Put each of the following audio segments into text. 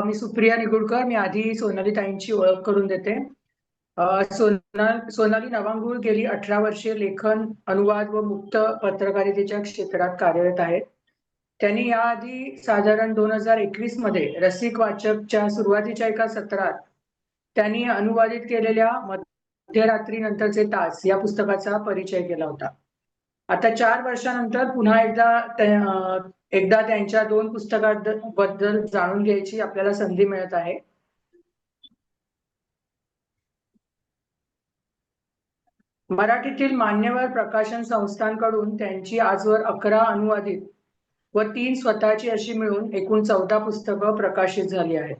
मी सुप्रिया निगुडकर. मी आधी सोनाली ताईंची ओळख करून देते. सोनाली नवांगुळ गेली 18 वर्षे लेखन, अनुवाद व मुक्त पत्रकारितेच्या क्षेत्रात कार्यरत आहेत. त्यांनी याआधी साधारण 2021 मध्ये रसिक वाचकच्या सुरुवातीच्या एका सत्रात त्यांनी अनुवादित केलेल्या मध्यरात्री नंतरचे तास या पुस्तकाचा परिचय केला होता. आता 4 वर्षानंतर पुन्हा एकदा त्यांच्या 2 पुस्तकांबद्दल जाणून घ्यायची आपल्याला संधी मिळत आहे. मराठीतील मान्यवर प्रकाशन संस्थांकडून त्यांची आजवर 11 अनुवादित व 3 स्वतःची अशी मिळून एकूण 14 पुस्तकं प्रकाशित झाली आहेत.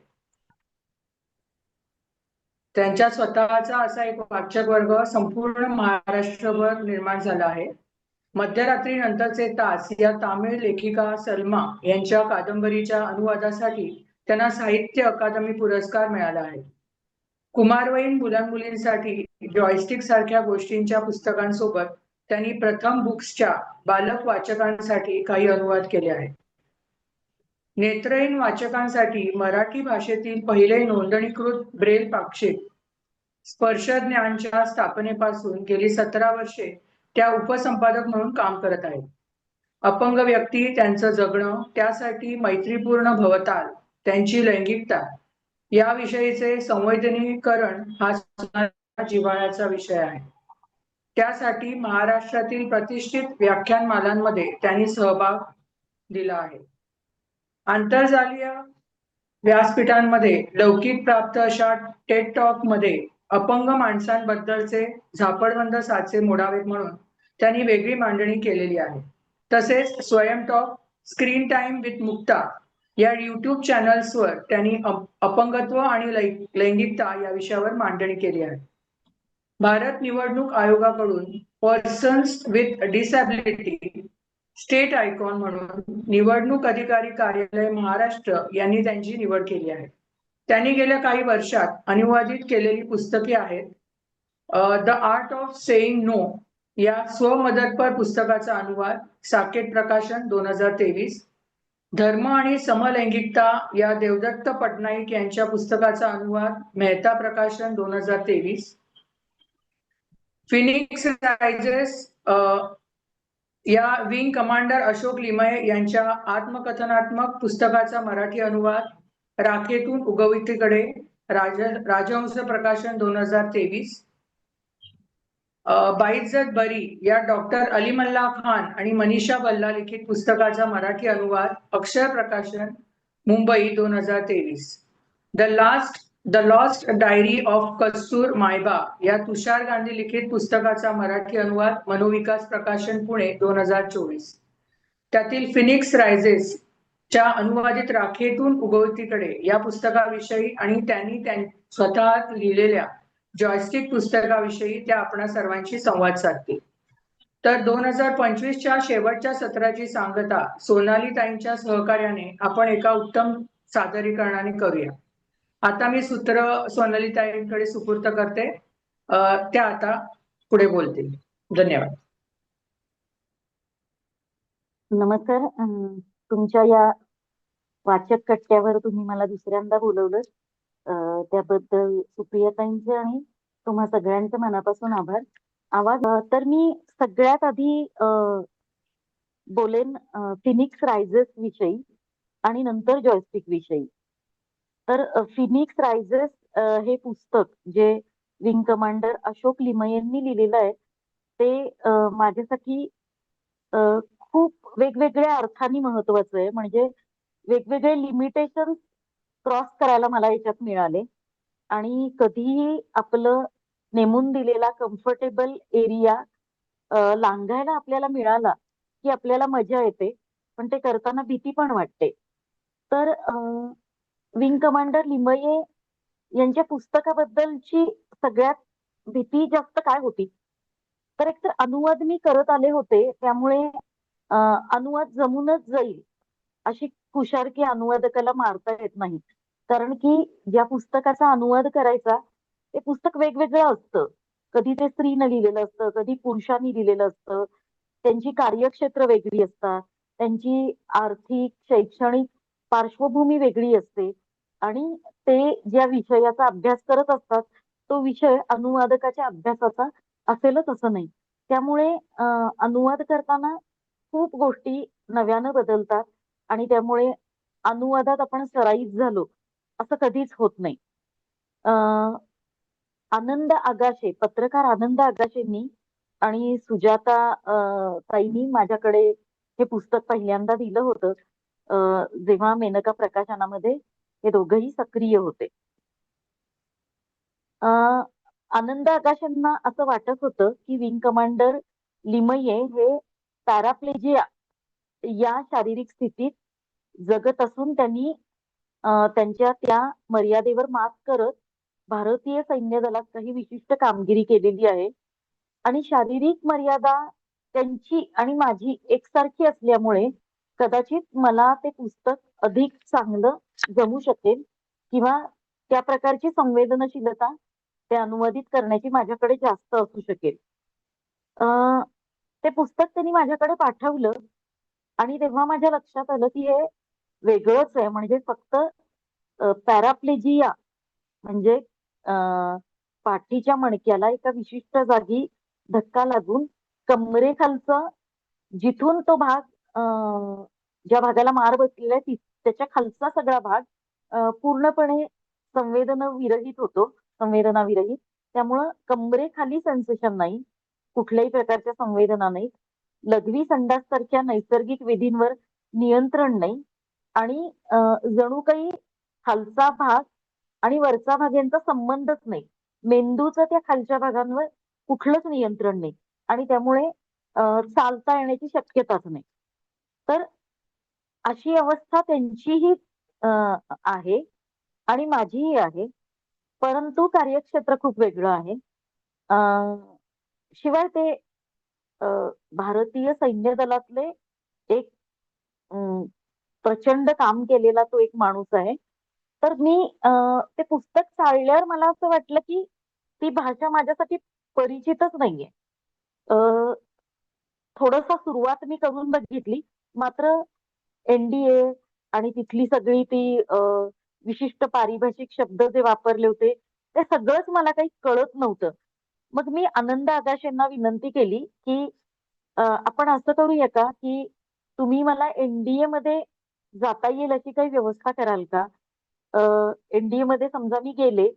त्यांच्या स्वतःचा असा एक वाचक वर्ग संपूर्ण महाराष्ट्रभर निर्माण झाला आहे. मध्यरात्री नंतरचे तास या तामिळ लेखिका सलमा यांच्या कादंबरीच्या अनुवादासाठी त्यांना साहित्य अकादमी पुरस्कार मिळाला आहे. कुमारवयीन मुलांमुलींसाठी जॉयस्टिक सारख्या गोष्टींच्या पुस्तकांसोबत त्यांनी प्रथम बुक्सच्या बालक वाचकांसाठी काही अनुवाद केले आहेत. नेत्रहीन वाचकांसाठी मराठी भाषेतील पहिले नोंदणीकृत ब्रेल पाक्षिक स्पर्शज्ञानच्या स्थापनेपासून गेली 17 वर्षे त्या उपसंपादक म्हणून काम करत आहेत. अपंग व्यक्ती, त्यांचं जगणं, त्यासाठी मैत्रीपूर्ण भवताल, त्यांची लैंगिकता याविषयीचे संवेदनीकरण हा जिव्हाळ्याचा विषय आहे. त्यासाठी महाराष्ट्रातील प्रतिष्ठित व्याख्यानमालांमध्ये त्यांनी सहभाग दिला आहे. आंतरजालीय व्यासपीठांमध्ये लौकिक प्राप्त अशा टेड टॉक मध्ये अपंग माणसांबद्दलचे झापडबंद साचे मोडावेत म्हणून त्यांनी वेगळी मांडणी केलेली आहे. तसेच स्वयं talk, screen time with Mukta या YouTube चॅनल्सवर त्यांनी अपंगत्व आणि लैंगिकता या विषयावर मांडणी केली आहे. भारत निवडणूक आयोगाकडून persons with disability state icon म्हणून निवडणूक अधिकारी कार्यालय महाराष्ट्र यांनी त्यांची निवड केली आहे. त्यांनी गेल्या काही वर्षात अनुवादित केलेली पुस्तके आहेत. The art of saying no या स्वमदतपर पुस्तकाचा अनुवाद साकेत प्रकाशन 2023, धर्म आणि समलैंगिकता या देवदत्त पटनाईक यांच्या पुस्तकाचा अनुवाद मेहता प्रकाशन 2023, फिनिक्स रायझेस या विंग कमांडर अशोक लिमये यांच्या आत्मकथनात्मक पुस्तकाचा मराठी अनुवाद राखेतून उगवतीकडे राजहंस प्रकाशन 2023, बाइज्जत बरी या डॉक्टर अलीमल्ला खान आणि मनीषा बल्ला लिखित पुस्तकाचा मराठी अनुवाद अक्षर प्रकाशन Mumbai 2023, the lost diary of Kastur मायबा या तुषार गांधी लिखित पुस्तकाचा मराठी अनुवाद मनोविकास प्रकाशन पुणे 2024, त्यातील फिनिक्स रायझेस च्या अनुवादित राखेतून उगवतीकडे या पुस्तकाविषयी आणि त्यांनी स्वतः लिहिलेल्या जॉयस्टिक पुस्तकाविषयी त्या आपणा सर्वांशी संवाद साधतील. तर 2025च्या शेवटच्या सत्राची सांगता सोनाली ताईंच्या सहकार्याने आपण एका उत्तम सादरीकरणाने करूया. आता मी सूत्र सोनाली ताईंकडे सुपूर्त करते. त्या आता पुढे बोलतील. धन्यवाद. नमस्कार. तुमच्या या वाचक कट्ट्यावर तुम्ही मला दुसऱ्यांदा बोलवलं त्याबद्दल सुप्रियाताईंचे आणि तुम्हा सगळ्यांचे मनापासून आभार. तर मी सगळ्यात आधी बोलेन फिनिक्स रायझेस विषयी आणि नंतर जॉयस्टिक विषयी. तर फिनिक्स रायझेस हे पुस्तक जे विंग कमांडर अशोक लिमयेंनी लिहिलेलं आहे ते माझ्यासाठी खूप वेगवेगळ्या अर्थाने महत्वाचं आहे. म्हणजे वेगवेगळे लिमिटेशन क्रॉस करायला मला याच्यात मिळाले आणि कधीही आपलं नेमून दिलेला कम्फर्टेबल एरिया लांघायला आपल्याला मिळाला की आपल्याला मजा येते, पण ते करताना भीती पण वाटते. तर विंग कमांडर लिमये यांच्या पुस्तकाबद्दलची सगळ्यात भीती जास्त काय होती, तर एकतर अनुवाद मी करत आले होते, त्यामुळे अनुवाद जमूनच जाईल अशी हुशारकी अनुवादकाला मारता येत नाही. कारण की ज्या पुस्तकाचा अनुवाद करायचा ते पुस्तक वेगवेगळं असतं. कधी ते स्त्रीनं लिहिलेलं असतं, कधी पुरुषांनी लिहिलेलं असतं, त्यांची कार्यक्षेत्र वेगळी असतात, त्यांची आर्थिक शैक्षणिक पार्श्वभूमी वेगळी असते आणि ते ज्या विषयाचा अभ्यास करत असतात तो विषय अनुवादकाच्या अभ्यासाचा असेलच असं नाही. त्यामुळे अनुवाद करताना खूप गोष्टी नव्यानं बदलतात आणि त्यामुळे अनुवादात आपण सराईत झालो असं कधीच होत नाही. आनंद आगाशे, पत्रकार आनंद आगाशेंनी आणि सुजाता ताईंनी माझ्याकडे हे पुस्तक पहिल्यांदा दिलं होतं जेव्हा मेनका प्रकाशनामध्ये हे दोघंही सक्रिय होते. आनंद आगाशेंना असं वाटत होतं की विंग कमांडर लिमये हे पॅराप्लेजिया या शारीरिक स्थितीत जगत असून त्यांनी त्यांच्या त्या मर्यादेवर मात करत भारतीय सैन्य दलात काही विशिष्ट कामगिरी केलेली आहे आणि शारीरिक मर्यादा त्यांची आणि माझी एकसारखी असल्यामुळे कदाचित मला ते पुस्तक अधिक चांगलं जमू शकेल किंवा त्या प्रकारची संवेदनशीलता ते अनुवादित करण्याची माझ्याकडे जास्त असू शकेल. ते पुस्तक त्यांनी माझ्याकडे पाठवलं आणि तेव्हा माझ्या लक्षात आलं की हे वेगळंच आहे. म्हणजे फक्त पॅराप्लेजिया म्हणजे पाठीच्या मणक्याला एका विशिष्ट जागी धक्का लागून कमरेखालचं जिथून तो भाग ज्या भागाला मार बसलेला आहे त्याच्या खालचा सगळा भाग पूर्णपणे संवेदना विरहित. त्यामुळं कमरेखाली सेन्सेशन नाही, कुठल्याही प्रकारच्या संवेदना नाहीत, लघवी संडास सारख्या नैसर्गिक विधींवर नियंत्रण नाही आणि जणू काही खालचा भाग आणि वरचा भाग यांचा संबंधच नाही. मेंदूचं त्या खालच्या भागांवर कुठलंच नियंत्रण नाही आणि त्यामुळे चालता येण्याची शक्यताच नाही. तर अशी अवस्था त्यांचीही आहे आणि माझीही आहे, परंतु कार्यक्षेत्र खूप वेगळं आहे. शिवाय ते भारतीय सैन्य दलातले एक प्रचंड काम केलेला तो एक माणूस आहे. तर मी ते पुस्तक चाळल्यावर मला असं वाटलं की ती भाषा माझ्यासाठी परिचितच नाहीये. थोडस सुरुवात मी करून बघितली, मात्र एनडीए आणि तिथली सगळी ती विशिष्ट पारिभाषिक शब्द जे वापरले होते ते सगळंच मला काही कळत नव्हतं. मग मी आनंद आगाशेंना विनंती केली की आपण असं करूया का की तुम्ही मला एनडीए मध्ये जाता येईल अशी काही व्यवस्था कराल का? एनडीए मध्ये समजा मी गेले,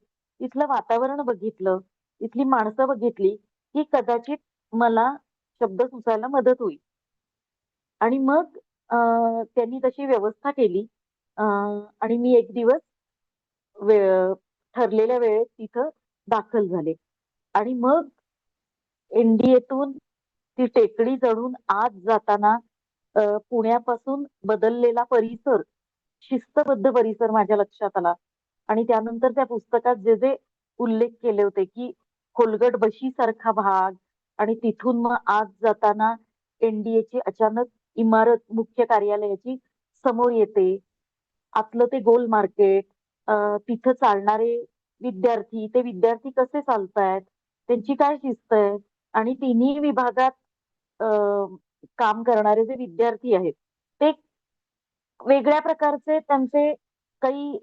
तिथलं वातावरण बघितलं, इथली माणसं बघितली की कदाचित मला शब्द सुचायला मदत होईल. आणि मग त्यांनी तशी व्यवस्था केली आणि मी एक दिवस ठरलेल्या वेळेत तिथं दाखल झाले आणि मग एनडीएतून ती टेकडी चढून आत जाताना पुण्यापासून बदललेला परिसर, शिस्तबद्ध परिसर माझ्या लक्षात आला आणि त्यानंतर त्या पुस्तकात जे जे उल्लेख केले होते की खोलगट बशी सारखा भाग आणि तिथून मग आत जाताना एनडीएची अचानक इमारत मुख्य कार्यालयाची समोर येते, आतलं ते गोल मार्केट, तिथं चालणारे विद्यार्थी, ते विद्यार्थी कसे चालतायत, त्यांची काय शिस्त आहे आणि तिन्ही विभागात काम करणारे जे विद्यार्थी आहेत ते वेगळ्या प्रकारचे त्यांचे काही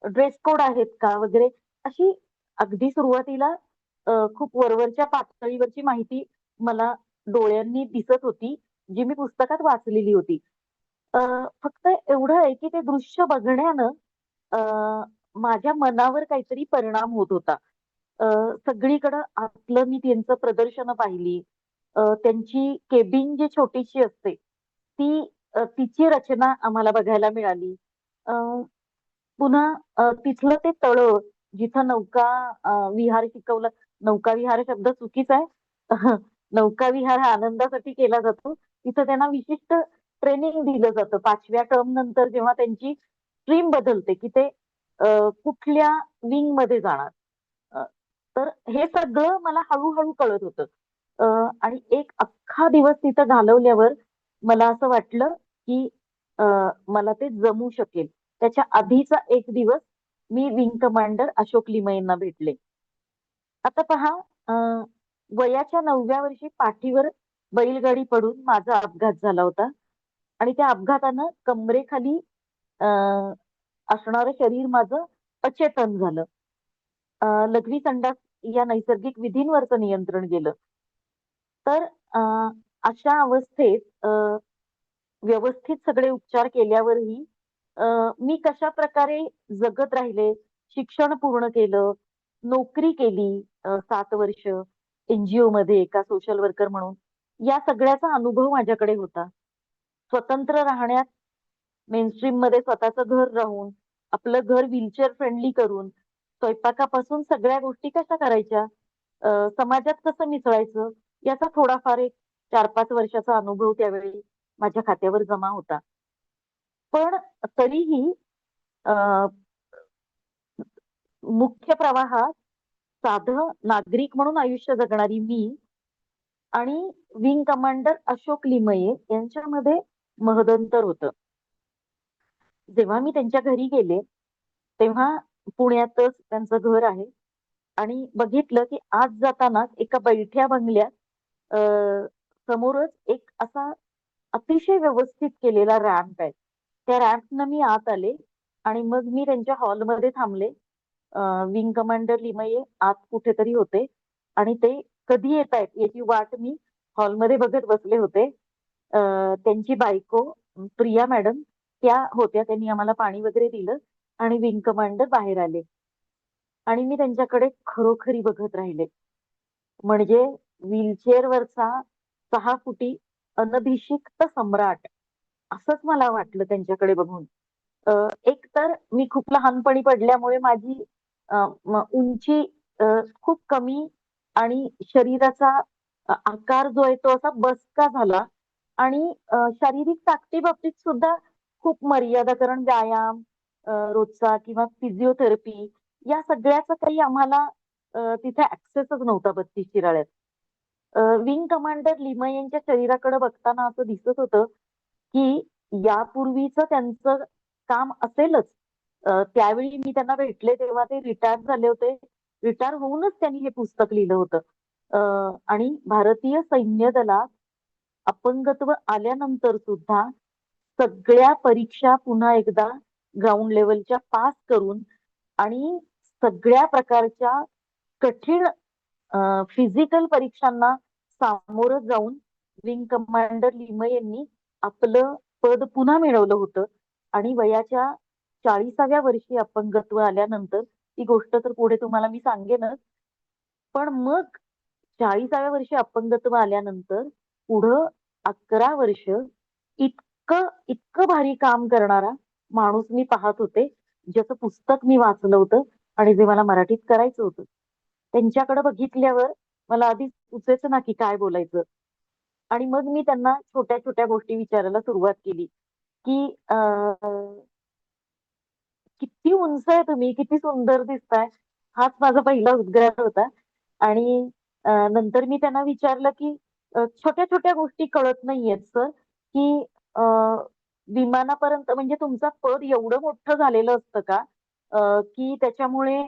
ड्रेस कोड आहेत का वगैरे, अशी अगदी सुरुवातीला खूप वरवरच्या पातळीवरची माहिती मला डोळ्यांनी दिसत होती जी मी पुस्तकात वाचलेली होती. फक्त एवढं आहे की ते दृश्य बघण्यानं माझ्या मनावर काहीतरी परिणाम होत होता. सगळीकडं आतलं मी त्यांचं प्रदर्शन पाहिली. त्यांची केबिन जी छोटीशी असते ती तिची रचना आम्हाला बघायला मिळाली. पुन्हा तिथलं ते तळं जिथं नौका विहार शिकवलं, नौका विहार शब्द चुकीचा आहे. नौका विहार हा आनंदासाठी केला जातो. तिथं त्यांना विशिष्ट ट्रेनिंग दिलं जातं 5व्या टर्म नंतर जेव्हा त्यांची स्ट्रीम बदलते की ते कुठल्या विंग मध्ये जाणार. तर हे सगळं मला हळूहळू कळत होतं आणि एक अख्खा दिवस तिथं घालवल्यावर मला असं वाटलं की मला ते जमू शकेल. त्याच्या आधीचा एक दिवस मी विंग कमांडर अशोक लिमयेंना भेटले. आता पहा, वयाच्या 9व्या वर्षी पाठीवर बैलगाडी पडून माझा अपघात झाला होता आणि त्या अपघातानं कमरेखाली असणारं शरीर माझं अचेतन झालं. लघवी संडास या नैसर्गिक विधींवरचं नियंत्रण गेलं. तर अशा अवस्थेत व्यवस्थित सगळे उपचार केल्यावरही मी कशा प्रकारे जगत राहिले, शिक्षण पूर्ण केलं, नोकरी केली 7 वर्ष एनजीओ मध्ये एका सोशल वर्कर म्हणून. या सगळ्याचा अनुभव माझ्याकडे होता. स्वतंत्र राहण्यात, मेनस्ट्रीम मध्ये स्वतःचं घर राहून, आपलं घर व्हीलचेअर फ्रेंडली करून, स्वयंपाकापासून सगळ्या गोष्टी कशा करायच्या, समाजात कसं मिसळायचं, याचा थोडाफार एक 4-5 वर्षाचा अनुभव त्यावेळी माझ्या खात्यावर जमा होता. पण तरीही अ, मुख्य प्रवाहात साधं नागरिक म्हणून आयुष्य जगणारी मी आणि विंग कमांडर अशोक लिमये यांच्यामध्ये महदंतर होतं. जेव्हा मी त्यांच्या घरी गेले तेव्हा पुण्यातच त्यांचं घर आहे आणि बघितलं की आज जाताना एका बैठ्या बंगल्यात समोरच एक असा अतिशय व्यवस्थित केलेला रॅम्प आहे. त्या रॅम्पनं मी आत आले आणि मग मी त्यांच्या हॉलमध्ये थांबले. विंग कमांडर लिमये आत कुठेतरी होते आणि ते कधी येत आहेत याची वाट मी हॉलमध्ये बघत बसले होते. त्यांची बायको प्रिया मॅडम त्या होत्या. त्यांनी आम्हाला पाणी वगैरे दिलं आणि विंग कमांडर बाहेर आले आणि मी त्यांच्याकडे खरोखरी बघत राहिले. म्हणजे व्हीलचेअर वरचा 6 फुटी अनभिषिक्त सम्राट असंच मला वाटलं त्यांच्याकडे बघून. एक तर मी खूप लहानपणी पडल्यामुळे माझी उंची खूप कमी आणि शरीराचा आकार जो आहे तो असा बसका झाला आणि शारीरिक ताकदी बाबतीत सुद्धा खूप मर्यादा, कारण व्यायाम रोजचा किंवा फिजिओथेरपी या सगळ्याचा काही आम्हाला तिथे ऍक्सेसच नव्हता 32 शिराळ्यात. विंग कमांडर लिमयेंच्या शरीराकडे बघताना असं दिसत होतं की यापूर्वीच त्यांचं काम असेलच. त्यावेळी मी त्यांना भेटले तेव्हा ते रिटायर झाले होते. रिटायर होऊनच त्यांनी हे पुस्तक लिहिलं होतं. आणि भारतीय सैन्य दलात अपंगत्व आल्यानंतर सुद्धा सगळ्या परीक्षा पुन्हा एकदा ग्राउंड लेवलच्या पास करून आणि सगळ्या प्रकारच्या कठीण फिजिकल परीक्षांना सामोरं जाऊन विंग कमांडर लिमयेंनी आपलं पद पुन्हा मिळवलं होतं. आणि वयाच्या 40व्या वर्षी अपंगत्व आल्यानंतर, ही गोष्ट तर पुढे तुम्हाला मी सांगेनच, पण मग 40व्या वर्षी अपंगत्व आल्यानंतर पुढं 11 वर्ष इतकं इतकं भारी काम करणारा माणूस मी पाहत होते, ज्याचं पुस्तक मी वाचलं होतं आणि जे मला मराठीत करायचं होतं. त्यांच्याकडे बघितल्यावर मला आधी सुचेच ना की काय बोलायचं. आणि मग मी त्यांना छोट्या छोट्या गोष्टी विचारायला सुरुवात केली की किती उंच आहे तुम्ही, किती सुंदर दिसताय. हाच माझा पहिला उद्गार होता. आणि नंतर मी त्यांना विचारलं की छोट्या छोट्या गोष्टी कळत नाहीयेत सर, की विमानापर्यंत म्हणजे तुमचं पद एवढं मोठं झालेलं असतं का, की त्याच्यामुळे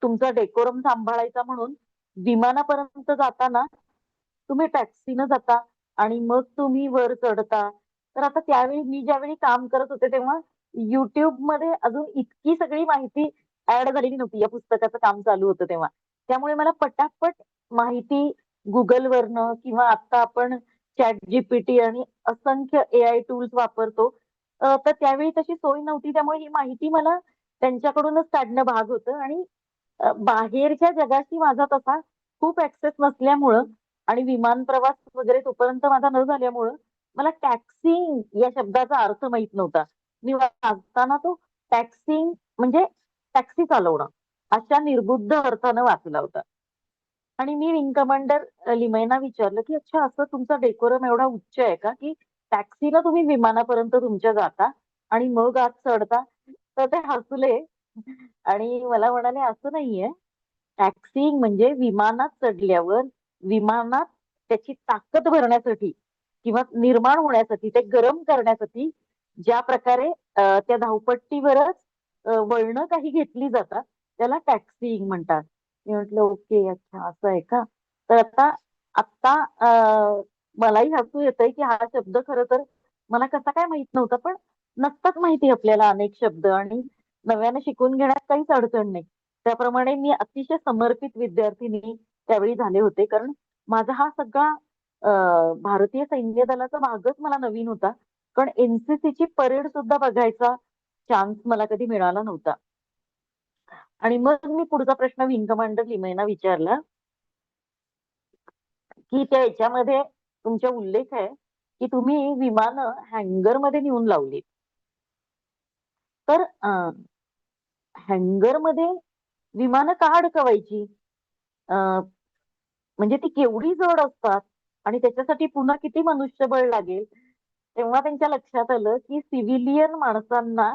तुमचा डेकोरम सांभाळायचा म्हणून विमानापर्यंत जाताना तुम्ही टॅक्सीनं जाता आणि मग तुम्ही वर चढता. तर आता त्यावेळी मी ज्यावेळी काम करत होते तेव्हा युट्यूब मध्ये अजून इतकी सगळी माहिती ऍड झालेली नव्हती. या पुस्तकाचं काम चालू होतं तेव्हा. त्यामुळे मला पटापट माहिती गुगलवरनं किंवा आता आपण चॅट जीपीटी आणि असंख्य एआय टूल्स वापरतो, तर त्यावेळी तशी सोय नव्हती. त्यामुळे ही माहिती मला त्यांच्याकडूनच काढणं भाग होतं. आणि बाहेरच्या जगाशी माझा तसा खूप ऍक्सेस नसल्यामुळं आणि विमान प्रवास वगैरे तोपर्यंत माझा न झाल्यामुळं मला टॅक्सिंग या शब्दाचा अर्थ माहित नव्हता. मी वाचताना तो टॅक्सिंग म्हणजे टॅक्सी चालवणं अशा निर्बुद्ध अर्थानं वाचला होता. आणि मी विंग कमांडर लिमयेंना विचारलं की अच्छा, असं तुमचा डेकोरम एवढा उच्च आहे का की टॅक्सीनं तुम्ही विमानापर्यंत तुमच्या जाता आणि मग आत चढता. तर ते हसले आणि मला म्हणाले असं नाहीये. टॅक्सिंग म्हणजे विमानात चढल्यावर विमानात त्याची ताकद भरण्यासाठी किंवा निर्माण होण्यासाठी, ते गरम करण्यासाठी ज्या प्रकारे त्या धावपट्टीवरच वळणं काही घेतली जातात त्याला टॅक्सिंग म्हणतात. मी म्हटलं ओके, अच्छा असं आहे का. तर आता आत्ता मलाही हसू येतंय की हा शब्द खरं तर मला कसा काय माहित नव्हता. पण नसतात माहिती आपल्याला अनेक शब्द, आणि नव्याने शिकून घेण्यात काहीच अडचण नाही. त्याप्रमाणे मी अतिशय समर्पित विद्यार्थिनी त्यावेळी झाले होते, कारण माझा हा सगळा भारतीय सैन्य दलाचा भागच मला नवीन होता. पण एनसीसीची परेड सुद्धा बघायचा चान्स मला कधी मिळाला नव्हता. आणि मग मी पुढचा प्रश्न विंग कमांडर लिमयना विचारला, की त्या याच्यामध्ये तुमचा उल्लेख आहे की तुम्ही विमानं हँगर मध्ये नेऊन लावली. तर हँगर मध्ये विमानं का अडकवायची? म्हणजे ती केवढी जड असतात आणि त्याच्यासाठी पुन्हा किती मनुष्यबळ लागेल. तेव्हा त्यांच्या लक्षात आलं की सिव्हिलियन माणसांना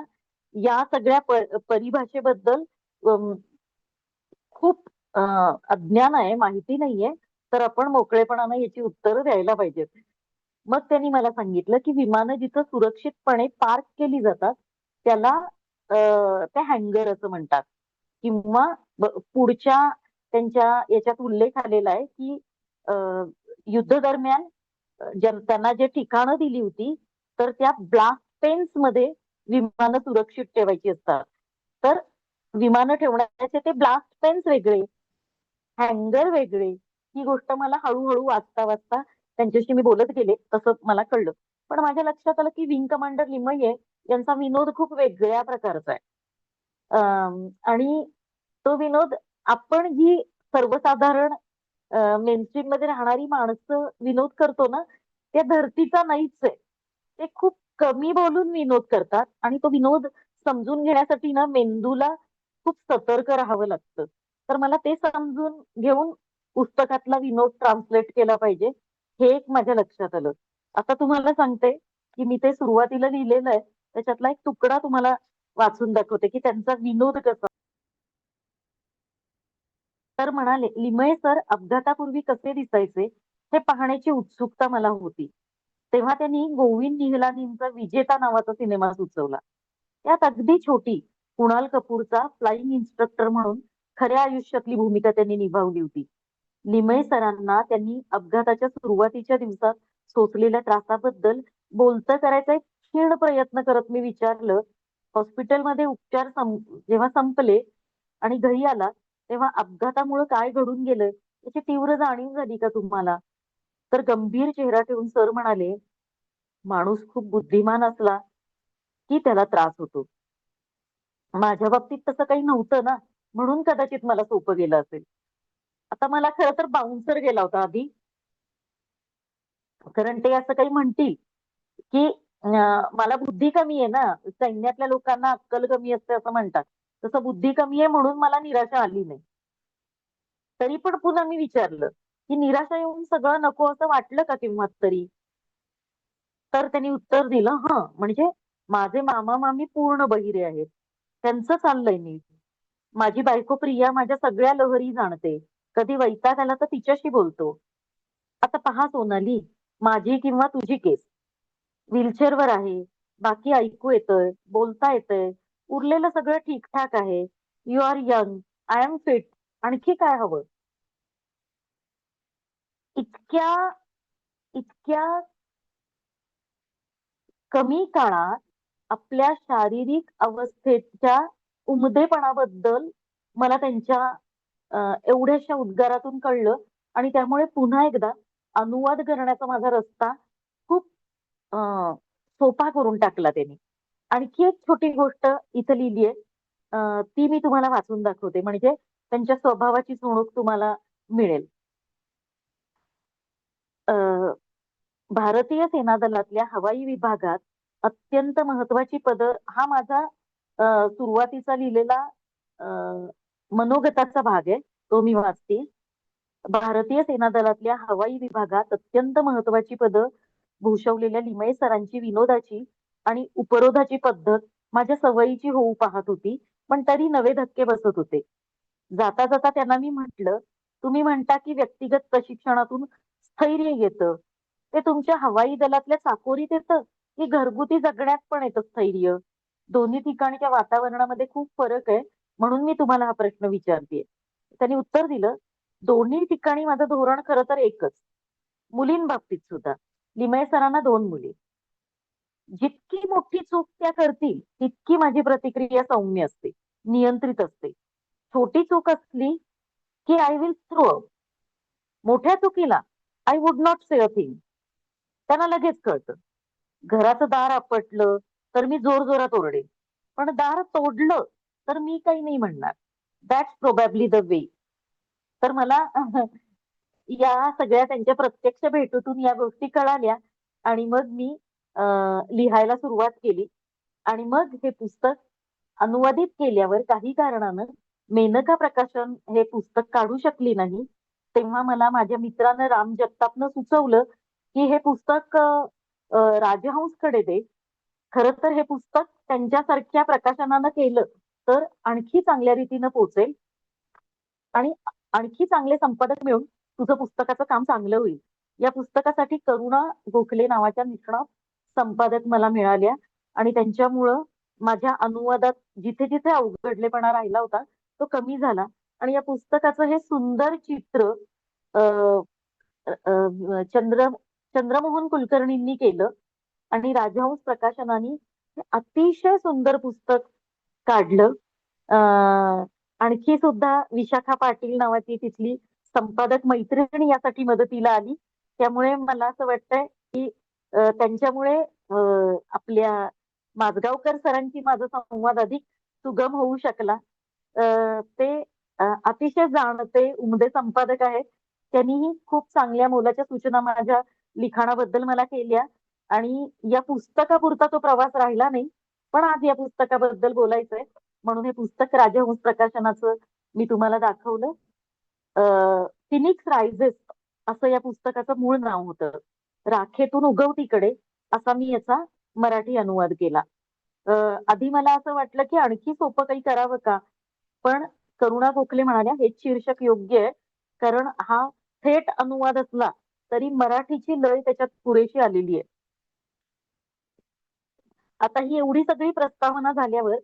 या सगळ्या परिभाषेबद्दल खूप अज्ञान आहे, माहिती नाहीये. तर आपण मोकळेपणाने याची उत्तरं द्यायला पाहिजेत. मग त्यांनी मला सांगितलं की विमानं जिथं सुरक्षितपणे पार्क केली जातात त्याला ते हँगर असं म्हणतात. किंवा पुढच्या त्यांच्या याच्यात उल्लेख आलेला आहे की युद्ध दरम्यान त्यांना जे ठिकाणं दिली होती तर त्या ब्लास्ट पेन्स मध्ये विमानं सुरक्षित ठेवायची असतात. तर विमानं ठेवण्याचे ते ब्लास्ट पेन्स वेगळे, हँगर वेगळे. ही गोष्ट मला हळूहळू वाचता वाचता त्यांच्याशी मी बोलत गेले तसं मला कळलं. पण माझ्या लक्षात आलं की विंग कमांडर लिमये यांचा विनोद खूप वेगळ्या प्रकारचा आहे. आणि तो विनोद आपण जी सर्वसाधारण मेनस्ट्रीम मध्ये राहणारी माणसं विनोद करतो ना, त्या धर्तीचा नाहीच आहे. ते खूप कमी बोलून विनोद करतात आणि तो विनोद समजून घेण्यासाठी ना मेंदूला खूप सतर्क राहावं लागतं. तर मला ते समजून घेऊन पुस्तकातला विनोद ट्रान्सलेट केला पाहिजे, हे एक माझ्या लक्षात आलं. आता तुम्हाला सांगते की मी ते सुरुवातीला लिहिलेलं आहे त्याच्यातला एक तुकडा तुम्हाला वाचून दाखवते की त्यांचा विनोद कसा. तर म्हणाले, लिमये सर अपघातापूर्वी कसे दिसायचे हे पाहण्याची उत्सुकता मला होती. तेव्हा त्यांनी गोविंद निहलानींचा विजेता नावाचा सिनेमा सुचवला. त्यात अगदी छोटी कुणाल कपूरचा फ्लाइंग इन्स्ट्रक्टर म्हणून खऱ्या आयुष्यातली भूमिका त्यांनी निभावली होती. लिमये सरांना त्यांनी अपघाताच्या सुरुवातीच्या दिवसात सोसलेल्या त्रासाबद्दल बोलतं करायचा एक क्षीण प्रयत्न करत मी विचारलं, हॉस्पिटलमध्ये उपचार जेव्हा संपले आणि घरी आला तेव्हा अपघातामुळे काय घडून गेलं याची तीव्र जाणीव झाली का तुम्हाला? तर गंभीर चेहरा ठेवून सर म्हणाले, माणूस खूप बुद्धिमान असला की त्याला त्रास होतो. माझ्या बाबतीत तसं काही नव्हतं ना, म्हणून कदाचित मला सोपं गेलं असेल. आता मला खरं तर बाउन्सर गेला होता आधी, कारण ते असं काही म्हणतील की मला बुद्धी कमी आहे ना, सैन्यातल्या लोकांना अक्कल कमी असते असं म्हणतात. तसं बुद्धी कमी आहे म्हणून मला निराशा आली नाही. तरी पण पुन्हा मी विचारलं की निराशा येऊन सगळं नको असं वाटलं का केव्हा तरी? तर त्यांनी उत्तर दिलं, म्हणजे माझे मामा मामी पूर्ण बहिरे आहेत, त्यांचं चाललंय नीट. माझी बायको प्रिया माझ्या सगळ्या लहरी जाणते, कधी वैताग आला तर तिच्याशी बोलतो. आता पहा सोनाली, माझी किंवा तुझी केस व्हीलचेअरवर आहे, बाकी ऐकू येतंय, बोलता येतंय, उरलेलं सगळं ठीकठाक आहे. You are young, I am fit, आणखी काय हवं? इतक्या इतक्या कमी काळात आपल्या शारीरिक अवस्थेच्या उमदेपणाबद्दल मला त्यांच्या एवढ्याशा उद्गारातून कळलं. आणि त्यामुळे पुन्हा एकदा अनुवाद करण्याचा माझा रस्ता खूप सोपा करून टाकला त्यांनी. आणखी एक छोटी गोष्ट इथं लिहिली आहे, ती मी तुम्हाला वाचून दाखवते, म्हणजे त्यांच्या स्वभावाची चुणूक तुम्हाला मिळेल. भारतीय सेना दलातल्या हवाई विभागात अत्यंत महत्वाची पद, हा माझा सुरुवातीचा लिहिलेला अ, मनोगताचा भाग आहे, तो मी वाचते. भारतीय सेना दलातल्या हवाई विभागात अत्यंत महत्वाची पदं भूषवलेल्या लिमये सरांची विनोदाची आणि उपरोधाची पद्धत माझ्या सवयीची होऊ पाहत होती, पण तरी नवे धक्के बसत होते. जाता जाता त्यांना मी म्हटलं, तुम्ही म्हणता की व्यक्तिगत प्रशिक्षणातून स्थैर्य येतं, ते तुमच्या हवाई दलातल्या चाकोरीत येतं की घरगुती जगण्यात पण येतं स्थैर्य? दोन्ही ठिकाणच्या वातावरणामध्ये खूप फरक आहे, म्हणून मी तुम्हाला हा प्रश्न विचारतेय. त्यांनी उत्तर दिलं, दोन्ही ठिकाणी माझं धोरण खरं तर एकच. मुलींबाबतीत सुद्धा. लिमये सरांना 2 मुली. जितकी मोठी चूक त्या करतील तितकी माझी प्रतिक्रिया सौम्य असते, नियंत्रित असते. छोटी चूक असली की आय विल थ्रो. मोठ्या चुकीला I would not say a thing. त्यांना लगेच कळतं. घराचं दार आपटलं तर मी जोर जोरात ओरडेन, पण दार तोडलं तर मी काही नाही म्हणणार. That's probably the way. तर मला या सगळ्या त्यांच्या प्रत्यक्ष भेटीतून या गोष्टी कळाल्या आणि मग मी लिहायला सुरुवात केली. आणि मग हे पुस्तक अनुवादित केल्यावर काही कारणानं मेनका प्रकाशन हे पुस्तक काढू शकली नाही. तेव्हा मला माझ्या मित्रानं राम जगतापनं सुचवलं की हे पुस्तक राजहंसकडे दे. खरं तर हे पुस्तक त्यांच्यासारख्या प्रकाशनानं केलं तर आणखी चांगल्या रीतीनं पोहोचेल आणि आणखी चांगले संपादक मिळून तुझं पुस्तकाचं काम चांगलं होईल. या पुस्तकासाठी करुणा गोखले नावाच्या निष्णात संपादक मला मिळाल्या आणि त्यांच्यामुळं माझ्या अनुवादात जिथे जिथे अवघडलेपणा राहिला होता तो कमी झाला. आणि या पुस्तकाचं हे सुंदर चित्र अ, चंद्र चंद्रमोहन कुलकर्णींनी केलं आणि राजहंस प्रकाशनाने हे अतिशय सुंदर पुस्तक काढलं. आणखी सुद्धा विशाखा पाटील नावाची तिथली संपादक मैत्रीण यासाठी मदतीला आली. त्यामुळे मला असं वाटतंय की त्यांच्यामुळे आपल्या माजगावकर सरांची माझा संवाद अधिक सुगम होऊ शकला. ते अतिशय जाणते उमदे संपादक आहेत. त्यांनीही खूप चांगल्या मोलाच्या सूचना माझ्या लिखाणाबद्दल मला केल्या आणि या पुस्तकापुरता तो प्रवास राहिला नाही. पण आज या पुस्तकाबद्दल बोलायचंय म्हणून हे पुस्तक राजहंस प्रकाशनाचं मी तुम्हाला दाखवलं. फिनिक्स रायझेस असं या पुस्तकाचं मूळ नाव होतं. राखेतून उगवतीकडे असा मी याचा मराठी अनुवाद केला. आधी मला असं वाटलं की आणखी सोपं काही करावं का, पण करुणा गोखले म्हणाल्या हेच शीर्षक योग्य आहे, कारण हा थेट अनुवाद असला तरी मराठीची लय त्याच्यात पुरेशी आलेली आहे. आता ही एवढी सगळी प्रस्तावना झाल्यावर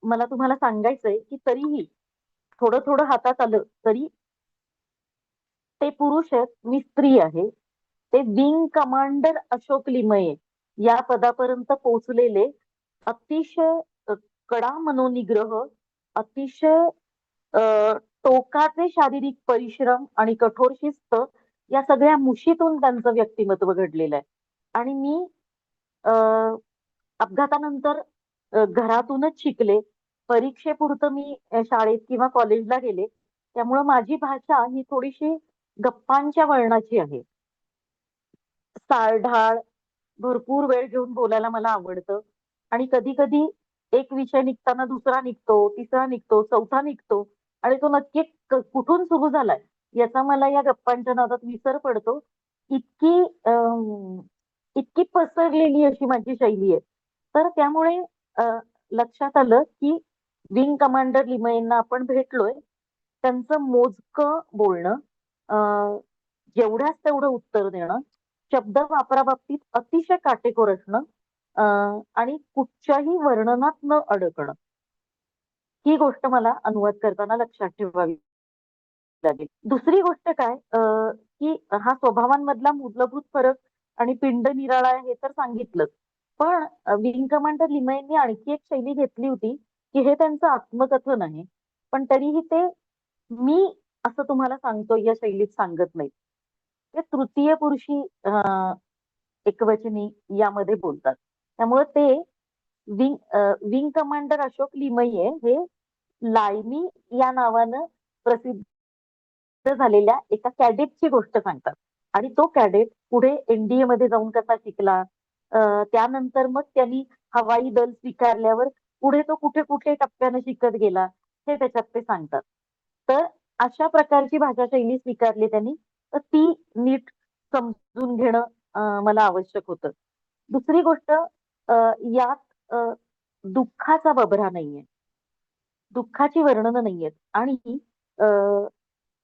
मला तुम्हाला सांगायचंय की तरीही थोडं थोडं हातात आलं तरी ते पुरुष आहेत, मी स्त्री आहे. ते विंग कमांडर अशोक लिमये या पदापर्यंत पोहोचलेले अतिशय कडा मनोनिग्रह, अतिशय अ, टोकाचे शारीरिक परिश्रम आणि कठोर शिस्त या सगळ्या मुशीतून त्यांचं व्यक्तिमत्व घडलेलं आहे. आणि मी अ, अपघातानंतर घरातूनच शिकले. परीक्षेपुरतं मी शाळेत किंवा कॉलेजला गेले. त्यामुळं माझी भाषा ही थोडीशी गप्पांच्या वळणाची आहे. चाळढाळ, भरपूर वेळ घेऊन बोलायला मला आवडतं आणि कधी कधी एक विषय निघताना दुसरा निघतो, तिसरा निघतो, चौथा निघतो आणि तो नक्की कुठून सुरू झालाय याचा मला या गप्पांच्या नादात विसर पडतो. इतकी इतकी पसरलेली अशी माझी शैली आहे. तर त्यामुळे लक्षात आलं की विंग कमांडर लिमयेंना आपण भेटलोय. त्यांचं मोजकं बोलणं, जेवढ्याच तेवढं उत्तर देणं, शब्द वापराबाबतीत अतिशय काटेकोर असणं आणि कुठच्याही वर्णनात न अडकणं, ही गोष्ट मला अनुवाद करताना लक्षात ठेवावी लागेल. दुसरी गोष्ट काय की हा स्वभावांमधला मूलभूत फरक आणि पिंड निराळा आहे हे तर सांगितलंच. पण विंग कमांडर लिमयेंनी आणखी एक शैली घेतली होती की हे त्यांचं आत्मकथन आहे, पण तरीही ते मी असं तुम्हाला सांगतो या शैलीत सांगत नाही. ते तृतीय पुरुषी एकवचनी यामध्ये बोलतात. त्यामुळे ते विंग कमांडर अशोक लिमये हे लायमी या नावानं प्रसिद्ध झालेल्या एका कॅडेटची गोष्ट सांगतात. आणि तो कॅडेट पुढे एनडीए मध्ये जाऊन कसा शिकला, त्यानंतर मग त्यांनी हवाई दल स्वीकारल्यावर पुढे तो कुठे कुठे टप्प्यानं शिकत गेला हे त्याच्यात ते सांगतात. तर अशा प्रकारची भाषा शैली स्वीकारली त्यांनी, तर ती नीट समजून घेणं मला आवश्यक होतं. दुसरी गोष्ट यात दुःखाचा बबरा नाहीये, दुःखाची वर्णनं नाहीयेत. आणि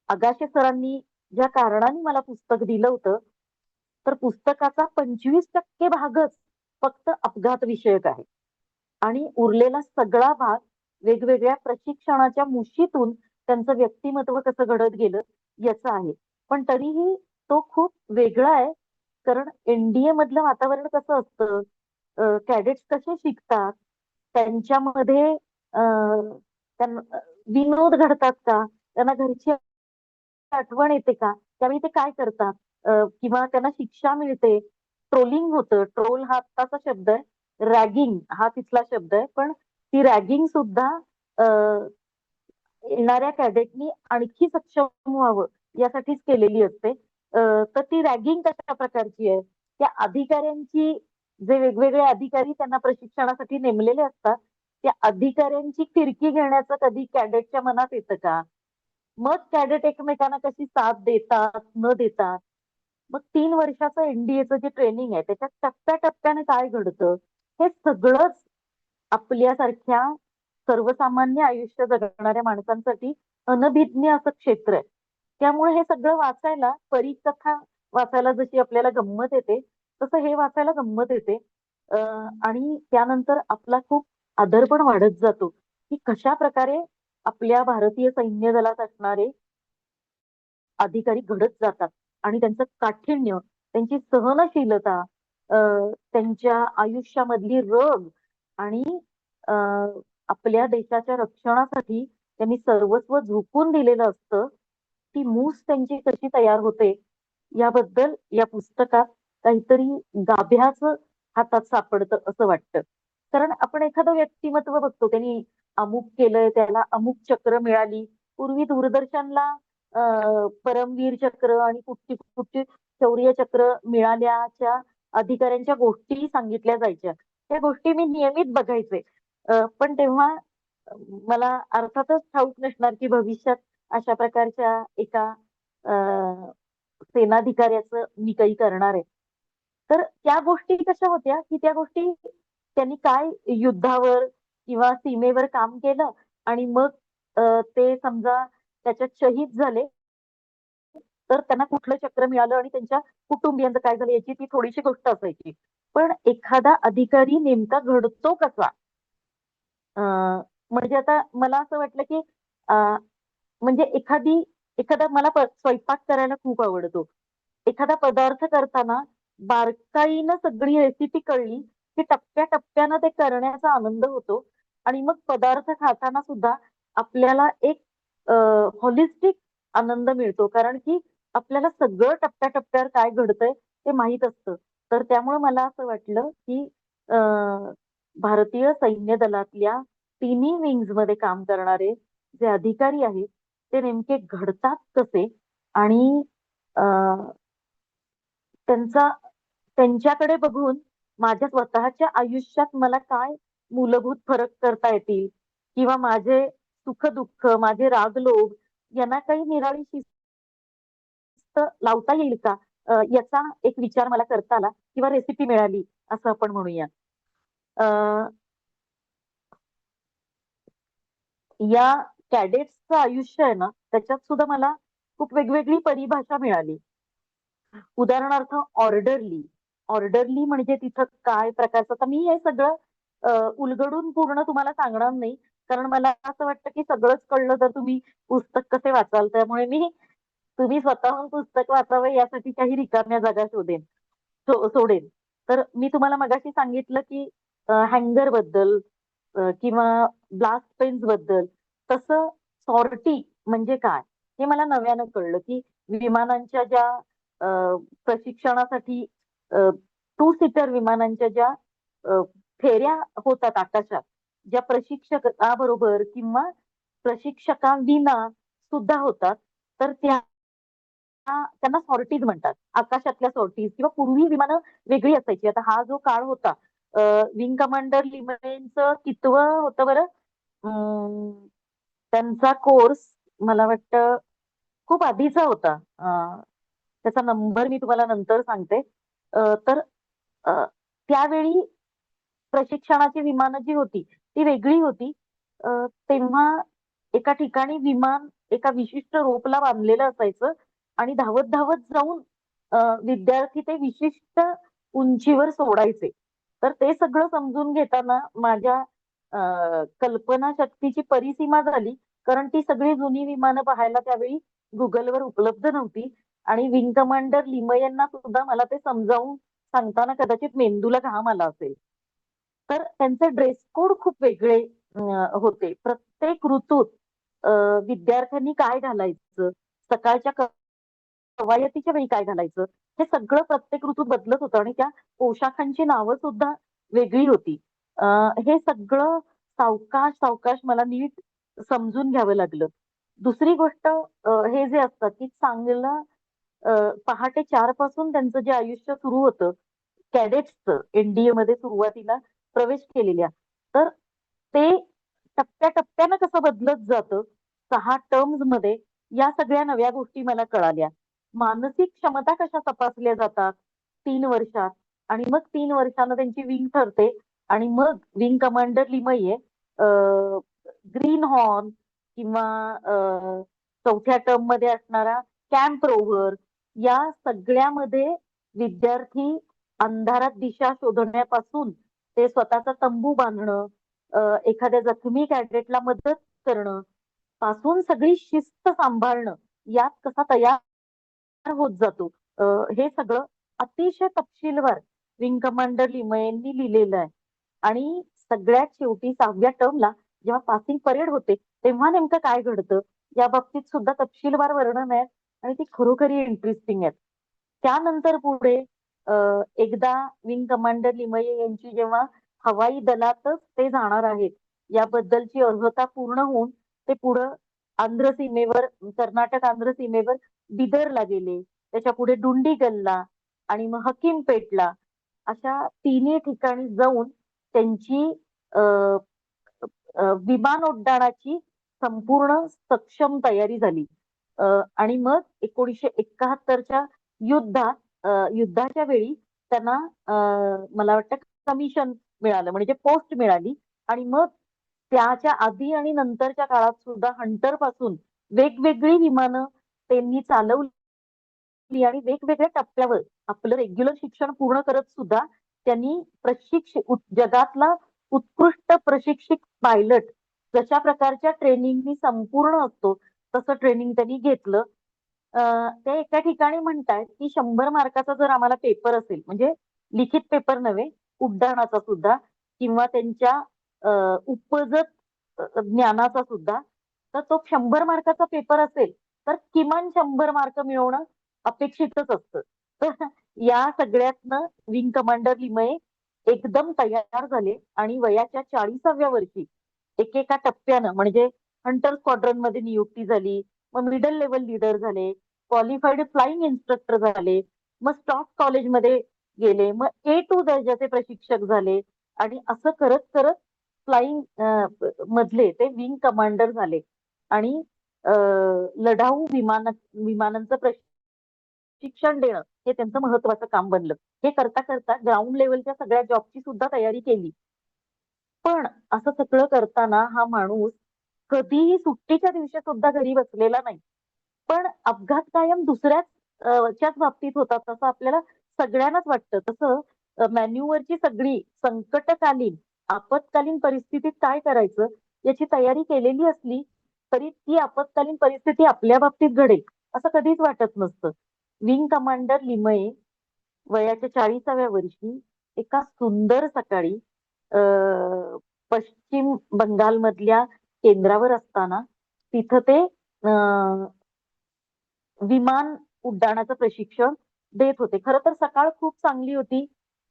अगाशे सरांनी ज्या कारणाने मला पुस्तक दिलं होतं, तर पुस्तकाचा 25% भागच फक्त अपघात विषयक आहे आणि उरलेला सगळा भाग वेगवेगळ्या प्रशिक्षणाच्या मुशीतून त्यांचं व्यक्तिमत्व कसं घडत गेलं याचं आहे. पण तरीही तो खूप वेगळा आहे, कारण एनडीए मधलं वातावरण कसं असतं कॅडेट्स कसे शिकतात, त्यांच्यामध्ये त्यांना विनोद घडतात का, त्यांना घरची आठवण येते का, त्यावेळी ते काय करतात, किंवा त्यांना शिक्षा मिळते, ट्रोलिंग होतं, ट्रोल हा आत्ताचा शब्द आहे, रॅगिंग हा तिथला शब्द आहे, पण ती रॅगिंग सुद्धा येणाऱ्या कॅडेटनी आणखी सक्षम व्हावं यासाठीच केलेली असते. तर ती रॅगिंग कशा प्रकारची आहे, त्या अधिकाऱ्यांची, जे वेगवेगळे अधिकारी त्यांना प्रशिक्षणासाठी नेमलेले असतात, त्या अधिकाऱ्यांची फिरकी घेण्याचं कधी कॅडेटच्या मनात येतं का? मग कॅडेट एकमेकांना कशी साथ देतात न देतात. मग 3 वर्षाचं एनडीएचं जे ट्रेनिंग आहे त्याच्यात टप्प्याटप्प्याने काय घडतं, हे सगळंच आपल्यासारख्या सर्वसामान्य आयुष्य जगणाऱ्या माणसांसाठी अनभिज्ञ असं क्षेत्र आहे. त्यामुळे हे सगळं वाचायला, परीकथा वाचायला जशी आपल्याला गंमत येते, तसं हे वाचायला गंमत येते. आणि त्यानंतर आपला खूप आदर पण वाढत जातो, की कशा प्रकारे आपल्या भारतीय सैन्य दलात असणारे अधिकारी घडत जातात आणि त्यांचं काठिण्य, त्यांची सहनशीलता, त्यांच्या आयुष्यामधली रग आणि आपल्या देशाच्या रक्षणासाठी त्यांनी सर्वस्व झोकून दिलेलं असतं. ती मूस त्यांची कशी तयार होते याबद्दल या पुस्तकात काहीतरी गाभ्याचं हातात सापडतं असं वाटतं. कारण आपण एखादं व्यक्तिमत्व बघतो, त्यांनी अमुक केलंय, त्याला अमुक चक्र मिळाली. पूर्वी दूरदर्शनला परमवीर चक्र आणि कुठची कुठची शौर्य चक्र मिळाल्याच्या अधिकाऱ्यांच्या गोष्टी सांगितल्या जायच्या. त्या गोष्टी मी नियमित बघायचे. पण तेव्हा मला अर्थातच ठाऊक नसणार की भविष्यात अशा प्रकारच्या एका अ, सेनाधिकाऱ्याचं मी काही करणार आहे. तर त्या गोष्टी कशा होत्या, की त्या गोष्टी त्यांनी काय युद्धावर किंवा सीमेवर काम केलं आणि मग ते समजा त्याच्यात शहीद झाले, तर त्यांना कुठलं चक्र मिळालं आणि त्यांच्या कुटुंबियांचं काय झालं याची ती थोडीशी गोष्ट असायची. पण एखादा अधिकारी नेमका घडतो कसा, म्हणजे आता मला असं वाटलं की म्हणजे एखादा मला स्वयंपाक करायला खूप आवडतो. एखादा पदार्थ करताना बारकाईनं सगळी रेसिपी कळली की टप्प्याटप्प्यानं ते करण्याचा आनंद होतो आणि मग पदार्थ खाताना सुद्धा आपल्याला एक होलिस्टिक आनंद मिळतो, कारण की आपल्याला सगळं टप्प्याटप्प्यावर काय घडतंय ते माहीत असतं. तर त्यामुळे मला असं वाटलं की भारतीय सैन्य दलातल्या तिन्ही विंग्स मध्ये काम करणारे जे अधिकारी आहेत ते नेमके घडतात कसे, आणि त्यांचा त्यांच्याकडे बघून माझ्या स्वतःच्या आयुष्यात मला काय मूलभूत फरक करता येतील, किंवा माझे सुख दुःख, माझे रागलोभ यांना काही निराळी शिस्त लावता येईल का, याचा एक विचार मला करता आला किंवा रेसिपी मिळाली असं आपण म्हणूया. अ, या कॅडेट्सचं आयुष्य आहे ना, त्याच्यात सुद्धा मला खूप वेगवेगळी परिभाषा मिळाली. उदाहरणार्थ ऑर्डरली. ऑर्डरली म्हणजे तिथं काय प्रकारचं, आता मी हे सगळं उलगडून पूर्ण तुम्हाला सांगणार नाही, कारण मला असं वाटतं की सगळंच कळलं तर तुम्ही पुस्तक कसे वाचाल. त्यामुळे तुम्ही स्वतःहून पुस्तक वाचावं यासाठी काही रिकाम्या जागा सोडेन. तर मी तुम्हाला मगाशी सांगितलं की हँगर बद्दल किंवा ब्लास्ट पेन्स बद्दल, तसं सॉर्टी म्हणजे काय हे मला नव्यानं कळलं, की विमानांच्या ज्या प्रशिक्षणासाठी टू सीटर विमानांच्या ज्या अ, फेऱ्या होतात आकाशात, ज्या प्रशिक्षकाबरोबर किंवा प्रशिक्षकाविना सुद्धा होतात, तर त्यांना सॉर्टीज म्हणतात. आकाशातल्या सॉर्टीज, किंवा पूर्वी विमानं वेगळी असायची. आता हा जो काळ होता, विंग कमांडर लिमयेंचं कितवं होतं बरं, त्यांचा कोर्स मला वाटतं खूप आधीचा होता. त्याचा नंबर मी तुम्हाला नंतर सांगते. तर अ, त्यावेळी प्रशिक्षणाची विमानं जी होती ती वेगळी होती. तेव्हा एका ठिकाणी विमान एका विशिष्ट रोपला बांधलेलं असायचं आणि धावत धावत जाऊन विद्यार्थी ते विशिष्ट उंचीवर सोडायचे. तर ते सगळं समजून घेताना माझ्या कल्पना शक्तीची परिसीमा झाली, कारण ती सगळी जुनी विमानं पाहायला त्यावेळी गुगलवर उपलब्ध नव्हती आणि विंग कमांडर लिमयेंना सुद्धा मला ते समजावून सांगताना कदाचित मेंदूला घाम आला असेल. तर त्यांचे ड्रेस कोड खूप वेगळे होते. प्रत्येक ऋतूत विद्यार्थ्यांनी काय घालायचं, सकाळच्या कवायतीच्या वेळी काय घालायचं, हे सगळं प्रत्येक ऋतूत बदलत होतं आणि त्या पोशाखांची नावं सुद्धा वेगळी होती. हे सगळं सावकाश सावकाश मला नीट समजून घ्यावं लागलं. दुसरी गोष्ट हे जे असतात की चांगलं पहाटे 4 पासून त्यांचं जे आयुष्य सुरू होतं, कॅडेट्सचं एनडीए मध्ये सुरुवातीला प्रवेश केलेल्या, तर ते टप्प्याटप्प्यानं कसं बदलत जातं 6 टर्म्स मध्ये, या सगळ्या नव्या गोष्टी मला कळाल्या. मानसिक क्षमता कशा तपासल्या जातात 3 वर्षात, आणि मग 3 वर्षानं त्यांची विंग ठरते आणि मग wing commander Limaye green horn किंवा चौथ्या टर्म मध्ये असणारा कॅम्प रोव्हर, या सगळ्यामध्ये विद्यार्थी अंधारात दिशा शोधण्यापासून ते स्वतःचा तंबू बांधणं, एखाद्या जखमी कॅडेटला मदत करणं पासून सगळी शिस्त सांभाळणं, यात कसा तयार होत जातो, हे सगळं अतिशय तपशीलवार विंग कमांडर लिमयेंनी लिहिलेलं आहे. आणि सगळ्यात शेवटी 6व्या टर्मला जेव्हा पासिंग परेड होते, तेव्हा नेमकं काय घडतं या बाबतीत सुद्धा तपशीलवार वर्णन आहे आणि ती खरोखरी इंटरेस्टिंग आहेत. त्यानंतर पुढे एकदा विंग कमांडर लिमये यांची जेव्हा हवाई दलातच ते जाणार आहेत याबद्दलची अर्हता पूर्ण होऊन ते पुढं आंध्र सीमेवर, कर्नाटक आंध्र सीमेवर बिदरला गेले, त्याच्या पुढे डुंडीगलला आणि मग हकीमपेटला, अशा तिन्ही ठिकाणी जाऊन त्यांची विमान उड्डाणाची संपूर्ण सक्षम तयारी झाली. आणि मग 1971च्या युद्धाच्या वेळी त्यांना मला वाटतं कमिशन मिळालं, म्हणजे पोस्ट मिळाली. आणि मग त्याच्या आधी आणि नंतरच्या काळात सुद्धा हंटर पासून वेगवेगळी विमानं त्यांनी चालवली आणि वेगवेगळ्या टप्प्यावर आपलं रेग्युलर शिक्षण पूर्ण करत सुद्धा त्यांनी जगातला उत्कृष्ट प्रशिक्षित पायलट जशा प्रकारच्या ट्रेनिंगनी संपूर्ण असतो तसं ट्रेनिंग त्यांनी घेतलं. ते एका ठिकाणी म्हणतायत की 100 मार्काचा जर आम्हाला पेपर असेल, म्हणजे लिखित पेपर नव्हे, उड्डाणाचा सुद्धा किंवा त्यांच्या उपजत ज्ञानाचा सुद्धा, तर तो 100 मार्काचा पेपर असेल तर किमान 100 मार्क मिळवणं अपेक्षितच असतं. तर या सगळ्यातनं विंग कमांडर लिमये एकदम तयार झाले आणि वयाच्या 40व्या वर्षी एकेका टप्प्यानं, म्हणजे हंटर स्क्वॉड्रन मध्ये नियुक्ती झाली, मग मिडल लेवल लीडर झाले, क्वालिफाईड फ्लाइंग इन्स्ट्रक्टर झाले, मग स्टॉक कॉलेजमध्ये गेले, मग A2 दर्जाचे प्रशिक्षक झाले आणि असं करत करत फ्लाइंग मधले ते विंग कमांडर झाले आणि लढाऊ विमानांचं प्रशिक्षण देणं हे त्यांचं महत्वाचं काम बनलं. हे करता करता ग्राउंड लेवलच्या सगळ्या जॉबची सुद्धा तयारी केली. पण असं सगळं करताना हा माणूस कधीही सुट्टीच्या दिवशी सुद्धा घरी बसलेला नाही. पण अपघात कायम दुसऱ्याच बाबतीत होतात असं आपल्याला सगळ्यांनाच वाटतं. तसं मॅन्युवरची सगळी संकटकालीन आपत्कालीन परिस्थितीत काय करायचं याची तयारी केलेली असली तरी ती आपत्कालीन परिस्थिती आपल्या बाबतीत घडेल असं कधीच वाटत नसतं. विंग कमांडर लिमये वयाच्या 40व्या वर्षी एका सुंदर सकाळी पश्चिम बंगालमधल्या केंद्रावर असताना तिथं ते विमान उड्डाणाचं प्रशिक्षण देत होते. खरं तर सकाळ खूप चांगली होती.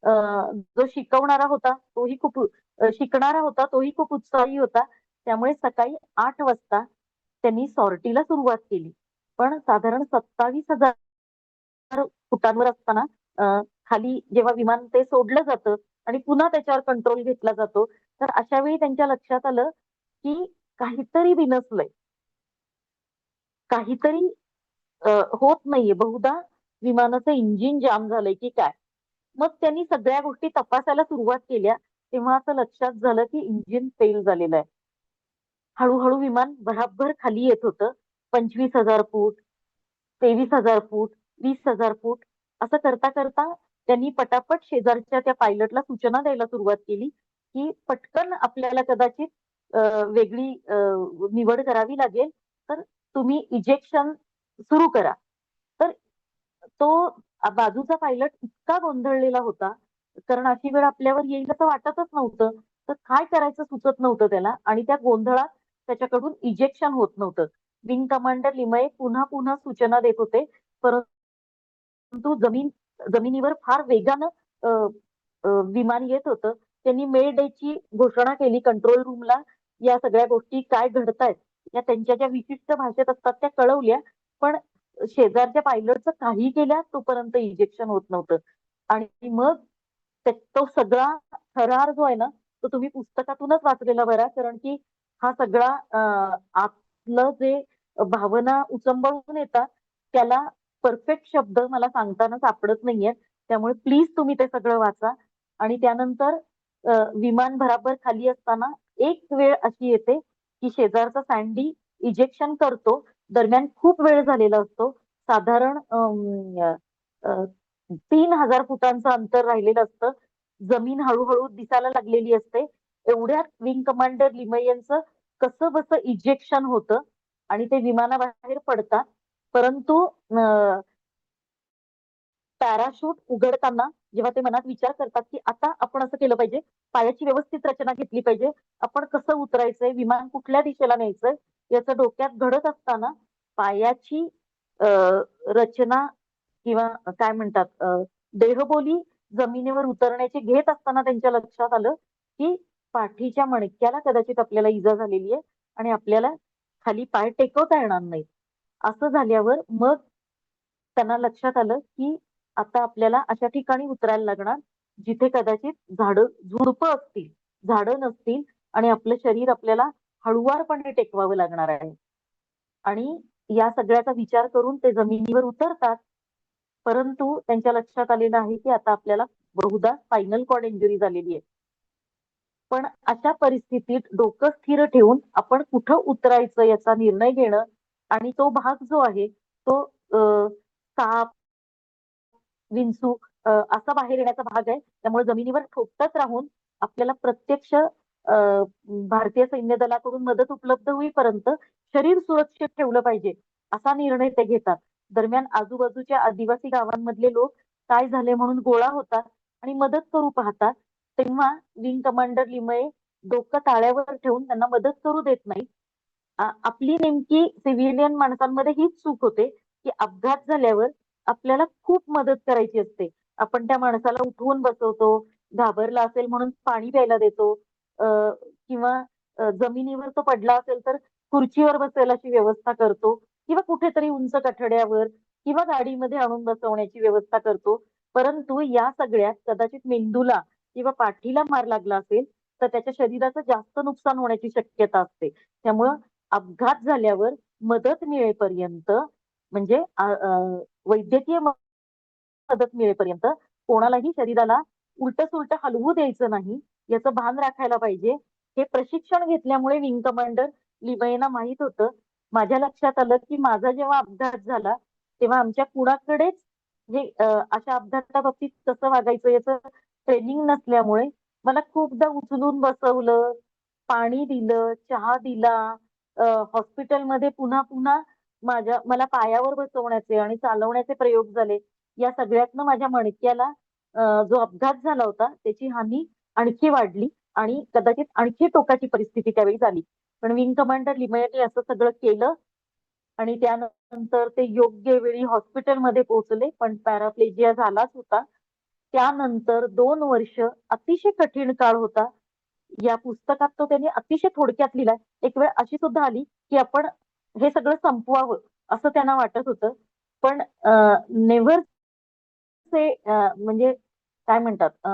जो शिकवणारा होता तोही खूप शिकणारा होता तोही खूप उत्साही होता. त्यामुळे सकाळी 8 वाजता त्यांनी सॉर्टीला सुरुवात केली. पण साधारण 27,000 फुटांवर असताना खाली जेव्हा विमान ते सोडलं जातं आणि पुन्हा त्याच्यावर कंट्रोल घेतला जातो, तर अशा वेळी त्यांच्या लक्षात आलं की काहीतरी बिनसलंय, काहीतरी होत नाहीये, बहुधा विमानाचं इंजिन जाम झालंय की काय. मग त्यांनी सगळ्या गोष्टी तपासायला सुरुवात केल्या, तेव्हा असं लक्षात झालं की इंजिन फेल झालेलं आहे. हळूहळू विमान भराभर खाली येत होतं. 25,000 फूट, 23,000 फूट, 20,000 फूट, असं करता करता त्यांनी पटापट शेजारच्या त्या पायलटला सूचना द्यायला सुरुवात केली की पटकन आपल्याला कदाचित वेगळी निवड करावी लागेल, तर तुम्ही इजेक्शन सुरू करा. तर तो बाजूचा पायलट इतका गोंधळलेला होता कारण अशी वेळ आपल्यावर येईल असं वाटतच नव्हतं. तर काय करायचं सुचत नव्हतं त्याला आणि त्या गोंधळात त्याच्याकडून इजेक्शन होत नव्हतं. विंग कमांडर लिमये पुन्हा पुन्हा सूचना देत होते, परंतु जमिनीवर फार वेगानं अ, अ, विमान येत होतं. त्यांनी मे डेची घोषणा केली कंट्रोल रूमला. या सगळ्या गोष्टी काय घडतायत या त्यांच्या ज्या विशिष्ट भाषेत असतात त्या कळवल्या, पण शेजारच्या पायलटचं काही केल्या तोपर्यंत इजेक्शन होत नव्हतं. आणि मग तो सगळा थरार जो आहे ना, तो तुम्ही पुस्तकातूनच वाचलेला बरा, कारण की हा सगळा आतलं जे भावना उचंबळून येतात त्याला परफेक्ट शब्द मला सांगताना सापडत नाहीये. त्यामुळे प्लीज तुम्ही ते सगळं वाचा. आणि त्यानंतर विमान भराभर खाली असताना एक वेळ अशी येते की शेजारचा सँडी इजेक्शन करतो. दरम्यान खूप वेळ झालेला असतो. साधारण 3,000 फुटांचं अंतर राहिलेलं असतं. जमीन हळूहळू दिसायला लागलेली असते. एवढ्यात विंग कमांडर लिमयेंचं कसं बसं इजेक्शन होतं आणि ते विमानाबाहेर पडतात. परंतु पॅराशूट उघडताना जेव्हा ते मनात विचार करतात की आता आपण असं केलं पाहिजे, पायाची व्यवस्थित रचना घेतली पाहिजे, आपण कसं उतरायचंय, विमान कुठल्या दिशेला न्यायचंय याचं डोक्यात घडत असताना पायाची अ, रचना किंवा काय म्हणतात देहबोली जमिनीवर उतरण्याची घेत असताना त्यांच्या लक्षात आलं की पाठीच्या मणक्याला कदाचित आपल्याला इजा झालेली आहे आणि आपल्याला खाली पाय टेकवता येणार नाही. असं झाल्यावर मग त्यांना लक्षात आलं की आता आपल्याला अशा ठिकाणी उतरायला लागणार जिथे कदाचित झाडं झुडपं असतील, झाडं नसतील आणि आपलं शरीर आपल्याला हळुवारपणे टेकवावं लागणार आहे. आणि या सगळ्याचा विचार करून ते जमिनीवर उतरतात. परंतु त्यांच्या लक्षात आलेलं आहे की आता आपल्याला बहुधा स्पायनल कॉर्ड इंजुरी झालेली आहे. पण अशा परिस्थितीत डोकं स्थिर ठेवून आपण कुठं उतरायचं याचा निर्णय घेणं आणि तो भाग जो आहे तो साप, विंचू असा बाहेर येण्याचा भाग आहे. त्यामुळे जमिनीवर ठोकतच राहून आपल्याला प्रत्यक्ष भारतीय सैन्य दलाकडून मदत उपलब्ध होईपर्यंत शरीर सुरक्षित ठेवलं पाहिजे असा निर्णय ते घेतात. दरम्यान आजूबाजूच्या आदिवासी गावांमधले लोक काय झाले म्हणून गोळा होतात आणि मदत करू पाहतात. तेव्हा विंग कमांडर लिमये डोकं ताळ्यावर ठेवून त्यांना मदत करू देत नाही. आपली नेमकी सिव्हिलियन माणसांमध्ये हीच चूक होते की अपघात झाल्यावर आपल्याला खूप मदत करायची असते. आपण त्या माणसाला उठवून बसवतो, घाबरला असेल म्हणून पाणी प्यायला देतो, किंवा जमिनीवर तो पडला असेल तर खुर्चीवर बसेल अशी व्यवस्था करतो किंवा कुठेतरी उंच कठड्यावर किंवा गाडीमध्ये आणून बसवण्याची व्यवस्था करतो. परंतु या सगळ्यात कदाचित मेंदूला किंवा पाठीला मार लागला असेल तर त्याच्या शरीराचं जास्त नुकसान होण्याची शक्यता असते. त्यामुळं अपघात झाल्यावर मदत मिळेपर्यंत म्हणजे वैद्यकीय मदत मिळेपर्यंत कोणालाही शरीराला उलट सुलट हलवू द्यायचं नाही याचं भान राखायला पाहिजे. हे प्रशिक्षण घेतल्यामुळे विंग कमांडर लिमयेंना माहित होतं. माझ्या लक्षात आलं की माझा जेव्हा अपघात झाला तेव्हा आमच्या कुणाकडेच हे अशा अपघाताबाबतीत कसं वागायचं याचं ट्रेनिंग नसल्यामुळे मला खूपदा उचलून बसवलं, पाणी दिलं, चहा दिला, हॉस्पिटलमध्ये पुन्हा पुन्हा मला पायावर बसवण्याचे आणि चालवण्याचे प्रयोग झाले. या सगळ्यातनं माझ्या मणक्याला जो अपघात झाला होता त्याची हानी आणखी वाढली आणि कदाचित आणखी टोकाची परिस्थिती त्यावेळी झाली. पण विंग कमांडर लिमयेंनी असं सगळं केलं आणि त्यानंतर ते योग्य वेळी हॉस्पिटलमध्ये पोहोचले, पण पॅराप्लेजिया झालाच होता. त्यानंतर 2 वर्ष अतिशय कठीण काळ होता. या पुस्तकात तो त्यांनी अतिशय थोडक्यात लिहिलाय. एक वेळ अशी सुद्धा आली की आपण हे सगळं संपवावं असं त्यांना वाटत होतं. पण नेव्हर से म्हणजे काय म्हणतात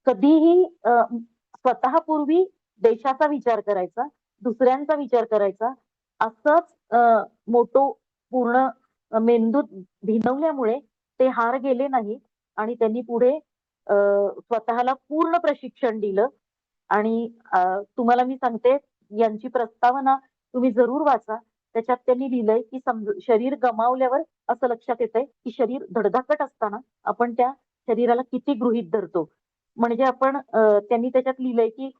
कधीही स्वतःपूर्वी देशाचा विचार करायचा, दुसऱ्यांचा विचार करायचा. असंच मोटो पूर्ण मेंदूत भिनवल्यामुळे ते हार गेले नाही आणि त्यांनी पुढे स्वतःला पूर्ण प्रशिक्षण दिलं. आणि तुम्हाला मी सांगते यांची प्रस्तावना तुम्ही जरूर वाचा. त्याच्यात त्यांनी लिहिलंय की शरीर गमावल्यावर असं लक्षात येतंय की शरीर धडधाकट असताना आपण त्या शरीराला किती गृहीत धरतो. म्हणजे आपण त्यांनी त्याच्यात लिहिलंय की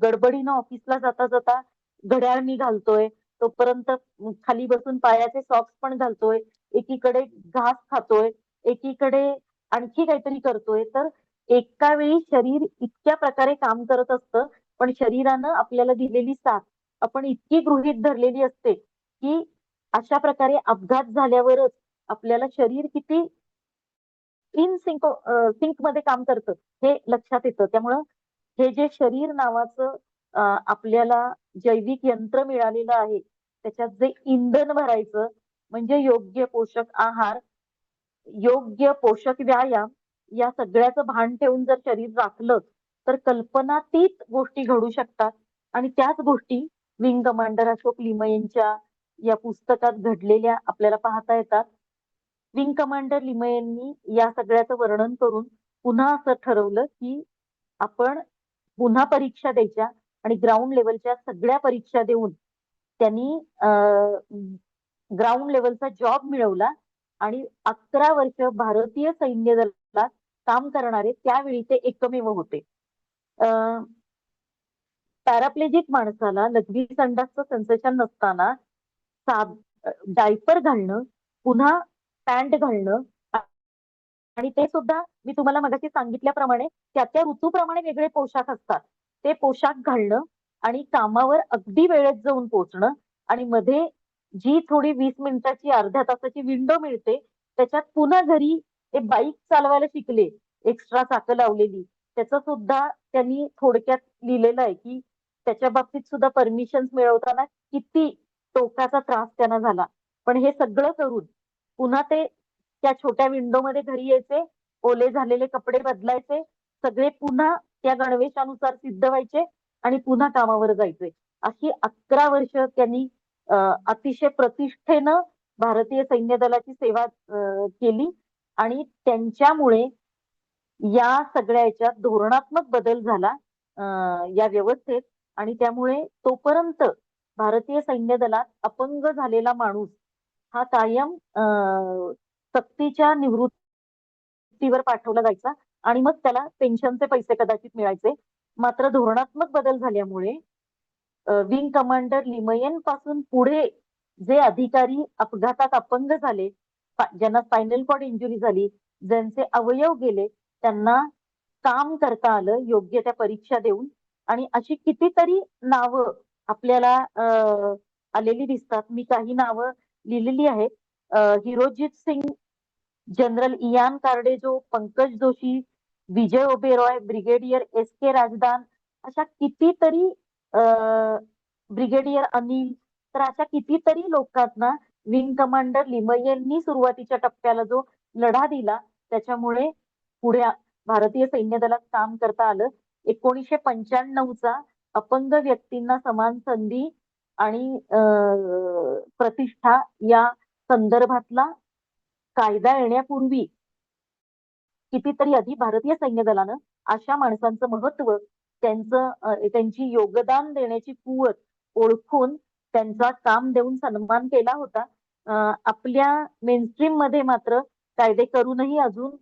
गडबडीनं ऑफिसला जाता जाता घड्याळ मी घालतोय, तोपर्यंत खाली बसून पायाचे सॉक्स पण घालतोय, एकीकडे घास खातोय, एकीकडे आणखी काहीतरी करतोय. तर एका वेळी शरीर इतक्या प्रकारे काम करत असतं, पण शरीरानं आपल्याला दिलेली साथ आपण इतकी गृहीत धरलेली असते की अशा प्रकारे अपघात झाल्यावरच आपल्याला शरीर किती इन सिंक मध्ये काम करतं हे लक्षात येतं. त्यामुळं हे जे शरीर नावाचं आपल्याला जैविक यंत्र मिळालेलं आहे, त्याच्यात जे इंधन भरायचं म्हणजे योग्य पोषक आहार, योग्य पोषक व्यायाम, या सगळ्याचं भान ठेवून जर शरीर राखलं तर कल्पनातीत गोष्टी घडू शकतात. आणि त्याच गोष्टी विंग कमांडर अशोक लिमयेंच्या या पुस्तकात घडलेल्या आपल्याला पाहता येतात. विंग कमांडर लिमयेंनी या सगळ्याचं वर्णन करून पुन्हा असं ठरवलं की आपण पुन्हा परीक्षा द्यायच्या आणि ग्राउंड लेवलच्या सगळ्या परीक्षा देऊन त्यांनी ग्राउंड लेवलचा जॉब मिळवला आणि 11 वर्ष भारतीय सैन्य दलात काम करणारे त्यावेळी ते एकमेव होते. पॅराप्लेजिक माणसाला लघवी संडासचं सेन्सेशन नसताना डायपर घालणं, पुन्हा पॅन्ट घालणं आणि ते सुद्धा मी तुम्हाला मगाशी सांगितल्याप्रमाणे त्या ऋतूप्रमाणे वेगळे पोशाख असतात. ते पोशाख घालणं आणि कामावर अगदी वेळेत जाऊन पोहोचणं आणि मध्ये जी थोडी 20 मिनिटाची अर्ध्या तासाची विंडो मिळते त्याच्यात पुन्हा घरी ते बाईक चालवायला शिकले, एक्स्ट्रा चाकं लावलेली. त्याचं सुद्धा त्यांनी थोडक्यात लिहिलेलं आहे की त्याच्या बाबतीत सुद्धा परमिशन मिळवताना किती टोकाचा त्रास त्यांना झाला. पण हे सगळं करून पुन्हा ते त्या छोट्या विंडोमध्ये घरी यायचे, ओले झालेले कपडे बदलायचे, सगळे पुन्हा त्या गणवेशानुसार सिद्ध व्हायचे आणि पुन्हा कामावर जायचे. अशी 11 वर्ष त्यांनी अतिशय प्रतिष्ठेनं भारतीय सैन्य दलाची सेवा केली आणि त्यांच्यामुळे या सगळ्या याच्यात धोरणात्मक बदल झाला या व्यवस्थेत. आणि त्यामुळे तोपर्यंत भारतीय सैन्य दलात अपंग झालेला माणूस हा कायम सक्तीच्या निवृत्तीवर पाठवला जायचा आणि मग त्याला पेन्शनचे पैसे कदाचित मिळायचे. मात्र धोरणात्मक बदल झाल्यामुळे विंग कमांडर लिमयेन पासून पुढे जे अधिकारी अपघातात अपंग झाले, ज्यांना स्पायनल कॉर्ड इंजुरी झाली, ज्यांचे अवयव गेले, त्यांना काम करता आलं योग्य त्या परीक्षा देऊन. आणि अशी कितीतरी नावं आपल्याला आलेली दिसतात. मी काही नावं लिहिलेली आहेत. हिरोजित सिंग, जनरल इयान कार्डेजो, पंकज जोशी, विजय ओबेरॉय, ब्रिगेडियर SK राजदान, अशा कितीतरी ब्रिगेडियर अनिल, तर अशा कितीतरी लोकांना विंग कमांडर लिमयेंनी सुरुवातीच्या टप्प्याला जो लढा दिला त्याच्यामुळे पुढे भारतीय सैन्य दलात काम करता आलं. 1995चा अपंग व्यक्तींना समान संधी आणि प्रतिष्ठा या संदर्भातला कायदा येण्यापूर्वी कितीतरी आधी भारतीय सैन्य दलानं अशा माणसांचं महत्व, त्यांची योगदान देण्याची कुवत ओळखून त्यांचा काम देऊन सन्मान केला होता. आपल्या मेनस्ट्रीम मध्ये मात्र कायदे करूनही अजून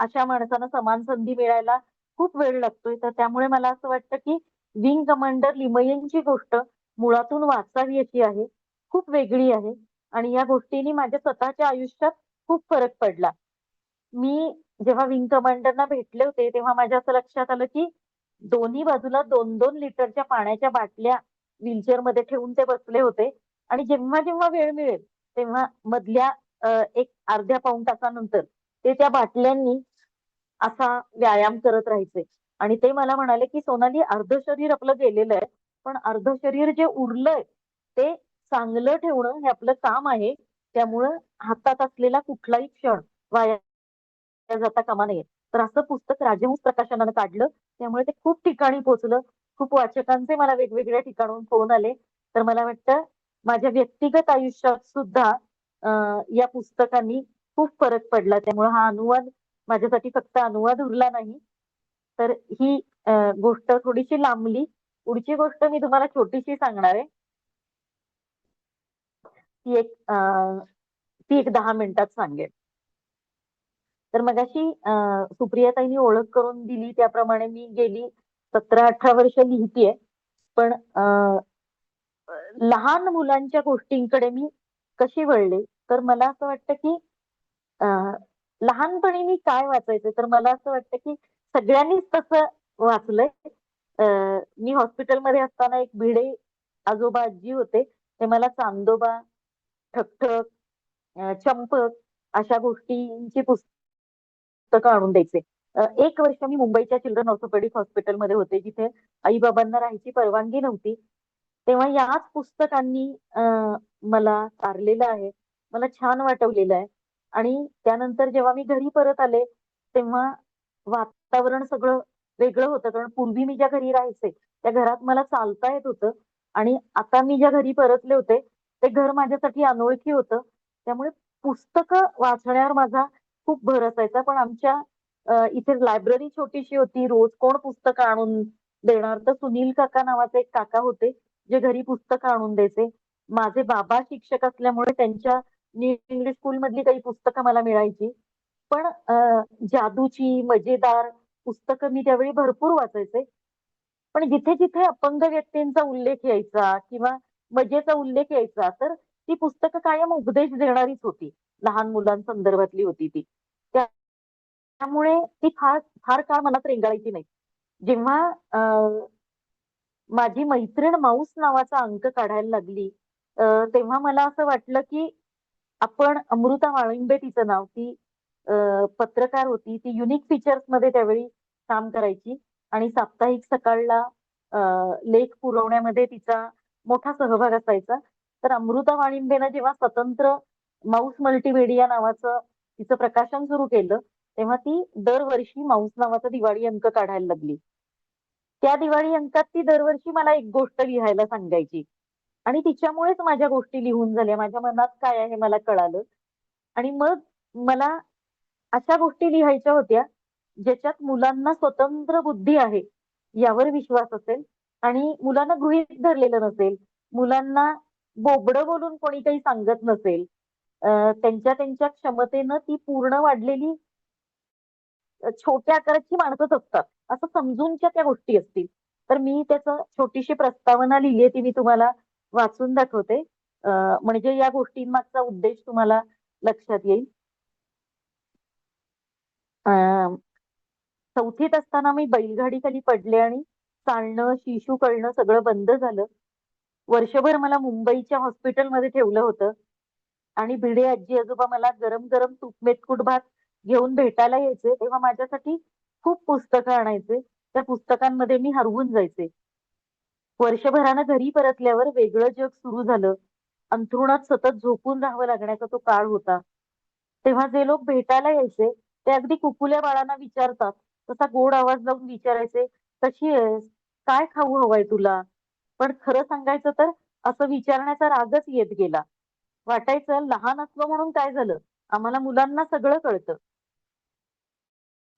अशा माणसांना समान संधी मिळायला खूप वेळ लागतोय. तर त्यामुळे मला असं वाटतं की विंग कमांडर लिमयेंची गोष्ट मुळातून वाचावी अशी आहे, खूप वेगळी आहे आणि या गोष्टींनी माझ्या स्वतःच्या आयुष्यात खूप फरक पडला. मी जेव्हा विंग कमांडरना भेटले होते तेव्हा माझ्या असं लक्षात आलं की दोन्ही बाजूला 2-2 लिटरच्या पाण्याच्या बाटल्या व्हीलचेअर मध्ये ठेवून ते बसले होते आणि जेव्हा जेव्हा वेळ मिळेल तेव्हा मधल्या एक अर्ध्या पाऊण तासानंतर ते त्या बाटल्यांनी असा व्यायाम करत राहायचे. आणि ते मला म्हणाले की सोनाली, अर्ध शरीर आपलं गेलेलं आहे पण अर्ध शरीर जे उरलंय ते चांगलं ठेवणं हे आपलं काम आहे. त्यामुळं हातात असलेला कुठलाही क्षण वाया जाता कामा नये. तर असं पुस्तक राजहंस प्रकाशनानं काढलं. त्यामुळे ते खूप ठिकाणी पोहोचलं. खूप वाचकांचे मला वेगवेगळ्या ठिकाणून फोन आले. तर मला वाटतं माझ्या व्यक्तिगत आयुष्यात सुद्धा या पुस्तकांनी खूप फरक पडला. त्यामुळे हा अनुवाद माझ्यासाठी फक्त अनुवाद उरला नाही, तर ही गोष्ट थोडीशी लांबली. पुढची गोष्ट मी तुम्हाला छोटीशी सांगणार आहे. ती एक 10 मिनिटात सांगेन. तर मगाशी सुप्रियाताईंनी ओळख करून दिली त्याप्रमाणे मी गेली 17-18 वर्ष लिहितेय. पण लहान मुलांच्या गोष्टींकडे मी कशी वळले, तर मला असं वाटतं की लहानपणी मी काय वाचायचे तर मला असं वाटतं की सगळ्यांनीच तसं वाचलंय. मी हॉस्पिटलमध्ये असताना एक भिडे आजोबा आजी होते, ते मला चांदोबा, ठकठक, चंपक अशा गोष्टींची पुस्तकं आणून द्यायचे. एक वर्ष मी मुंबईच्या चिल्ड्रन ऑर्थोपेडिक हॉस्पिटलमध्ये होते, जिथे आई बाबांना राहायची परवानगी नव्हती. तेव्हा याच पुस्तकांनी मला तारलेलं आहे, मला छान वाटवलेलं आहे. आणि त्यानंतर जेव्हा मी घरी परत आले, तेव्हा वातावरण सगळं वेगळं होतं. कारण पूर्वी मी ज्या घरी राहायचे, त्या घरात मला चालता येत होतं आणि आता मी ज्या घरी परतले होते, ते घर माझ्यासाठी अनोळखी होतं. त्यामुळे पुस्तकं वाचण्यावर माझा खूप भर असायचा. पण आमच्या इथे लायब्ररी छोटीशी होती. रोज कोण पुस्तकं आणून देणार? तर सुनील काका नावाचे एक काका होते, जे घरी पुस्तकं आणून द्यायचे. माझे बाबा शिक्षक असल्यामुळे त्यांच्या नीट इंग्लिश स्कूल मधली काही पुस्तकं मला मिळायची. पण जादूची मजेदार पुस्तकं मी त्यावेळी भरपूर वाचायचे. पण जिथे जिथे अपंग व्यक्तींचा उल्लेख यायचा किंवा मजेचा उल्लेख यायचा, तर ती पुस्तकं कायम उपदेश देणारीच होती. लहान मुलांसंदर्भातली होती ती. त्यामुळे ती फार फार काळ मनात रेंगाळायची नाही. जेव्हा माझी मैत्रीण माऊस नावाचा अंक काढायला लागली, तेव्हा मला असं वाटलं की आपण अमृता वाळिंबे तिचं नाव, ती पत्रकार होती. ती युनिक फीचर्स मध्ये त्यावेळी काम करायची आणि साप्ताहिक सकाळला लेख पुरवण्यामध्ये तिचा मोठा सहभाग असायचा. तर अमृता वाळिंबेनं जेव्हा स्वतंत्र माऊस मल्टीमीडिया नावाचं तिचं प्रकाशन सुरू केलं, तेव्हा ती दरवर्षी माऊस नावाचा दिवाळी अंक काढायला लागली. त्या दिवाळी अंकात ती दरवर्षी मला एक गोष्ट लिहायला सांगायची आणि तिच्यामुळेच माझ्या गोष्टी लिहून झाल्या. माझ्या मनात काय आहे हे मला कळालं आणि मग मला अशा गोष्टी लिहायच्या होत्या, ज्याच्यात मुलांना स्वतंत्र बुद्धी आहे यावर विश्वास असेल आणि मुलांना गृहीत धरलेलं नसेल, मुलांना बोबडं बोलून कोणी काही सांगत नसेल. त्यांच्या त्यांच्या क्षमतेनं ती पूर्ण वाढलेली छोट्या आकाराची माणसंच असतात, असं समजूनच्या त्या गोष्टी असतील. तर मी त्याचं छोटीशी प्रस्तावना लिहिली, ती मी तुम्हाला वाचून दाखवते. म्हणजे या गोष्टींमागचा उद्देश तुम्हाला लक्षात येईल. चौथीत असताना मी बैलगाडीखाली पडले आणि चालणं, शिशू कळणं सगळं बंद झालं. वर्षभर मला मुंबईच्या हॉस्पिटलमध्ये ठेवलं होतं आणि भिडे आजी आजोबा मला गरम गरम तूप मेतकूट भात घेऊन भेटायला यायचे, तेव्हा माझ्यासाठी खूप पुस्तकं आणायचे. त्या पुस्तकांमध्ये मी हरवून जायचे. वर्षभरानं घरी परतल्यावर वेगळं जग सुरू झालं. अंथरुणात सतत झोपून राहावं लागण्याचा तो काळ होता. तेव्हा जे लोक भेटायला यायचे, ते अगदी कुकुल्या बाळांना विचारतात तसा गोड आवाज लावून विचारायचे, कशी आहेस, काय खाऊ हवंय तुला? पण खरं सांगायचं तर असं विचारण्याचा रागच येत गेला. वाटायचं लहान असलो म्हणून काय झालं, आम्हाला मुलांना सगळं कळतं.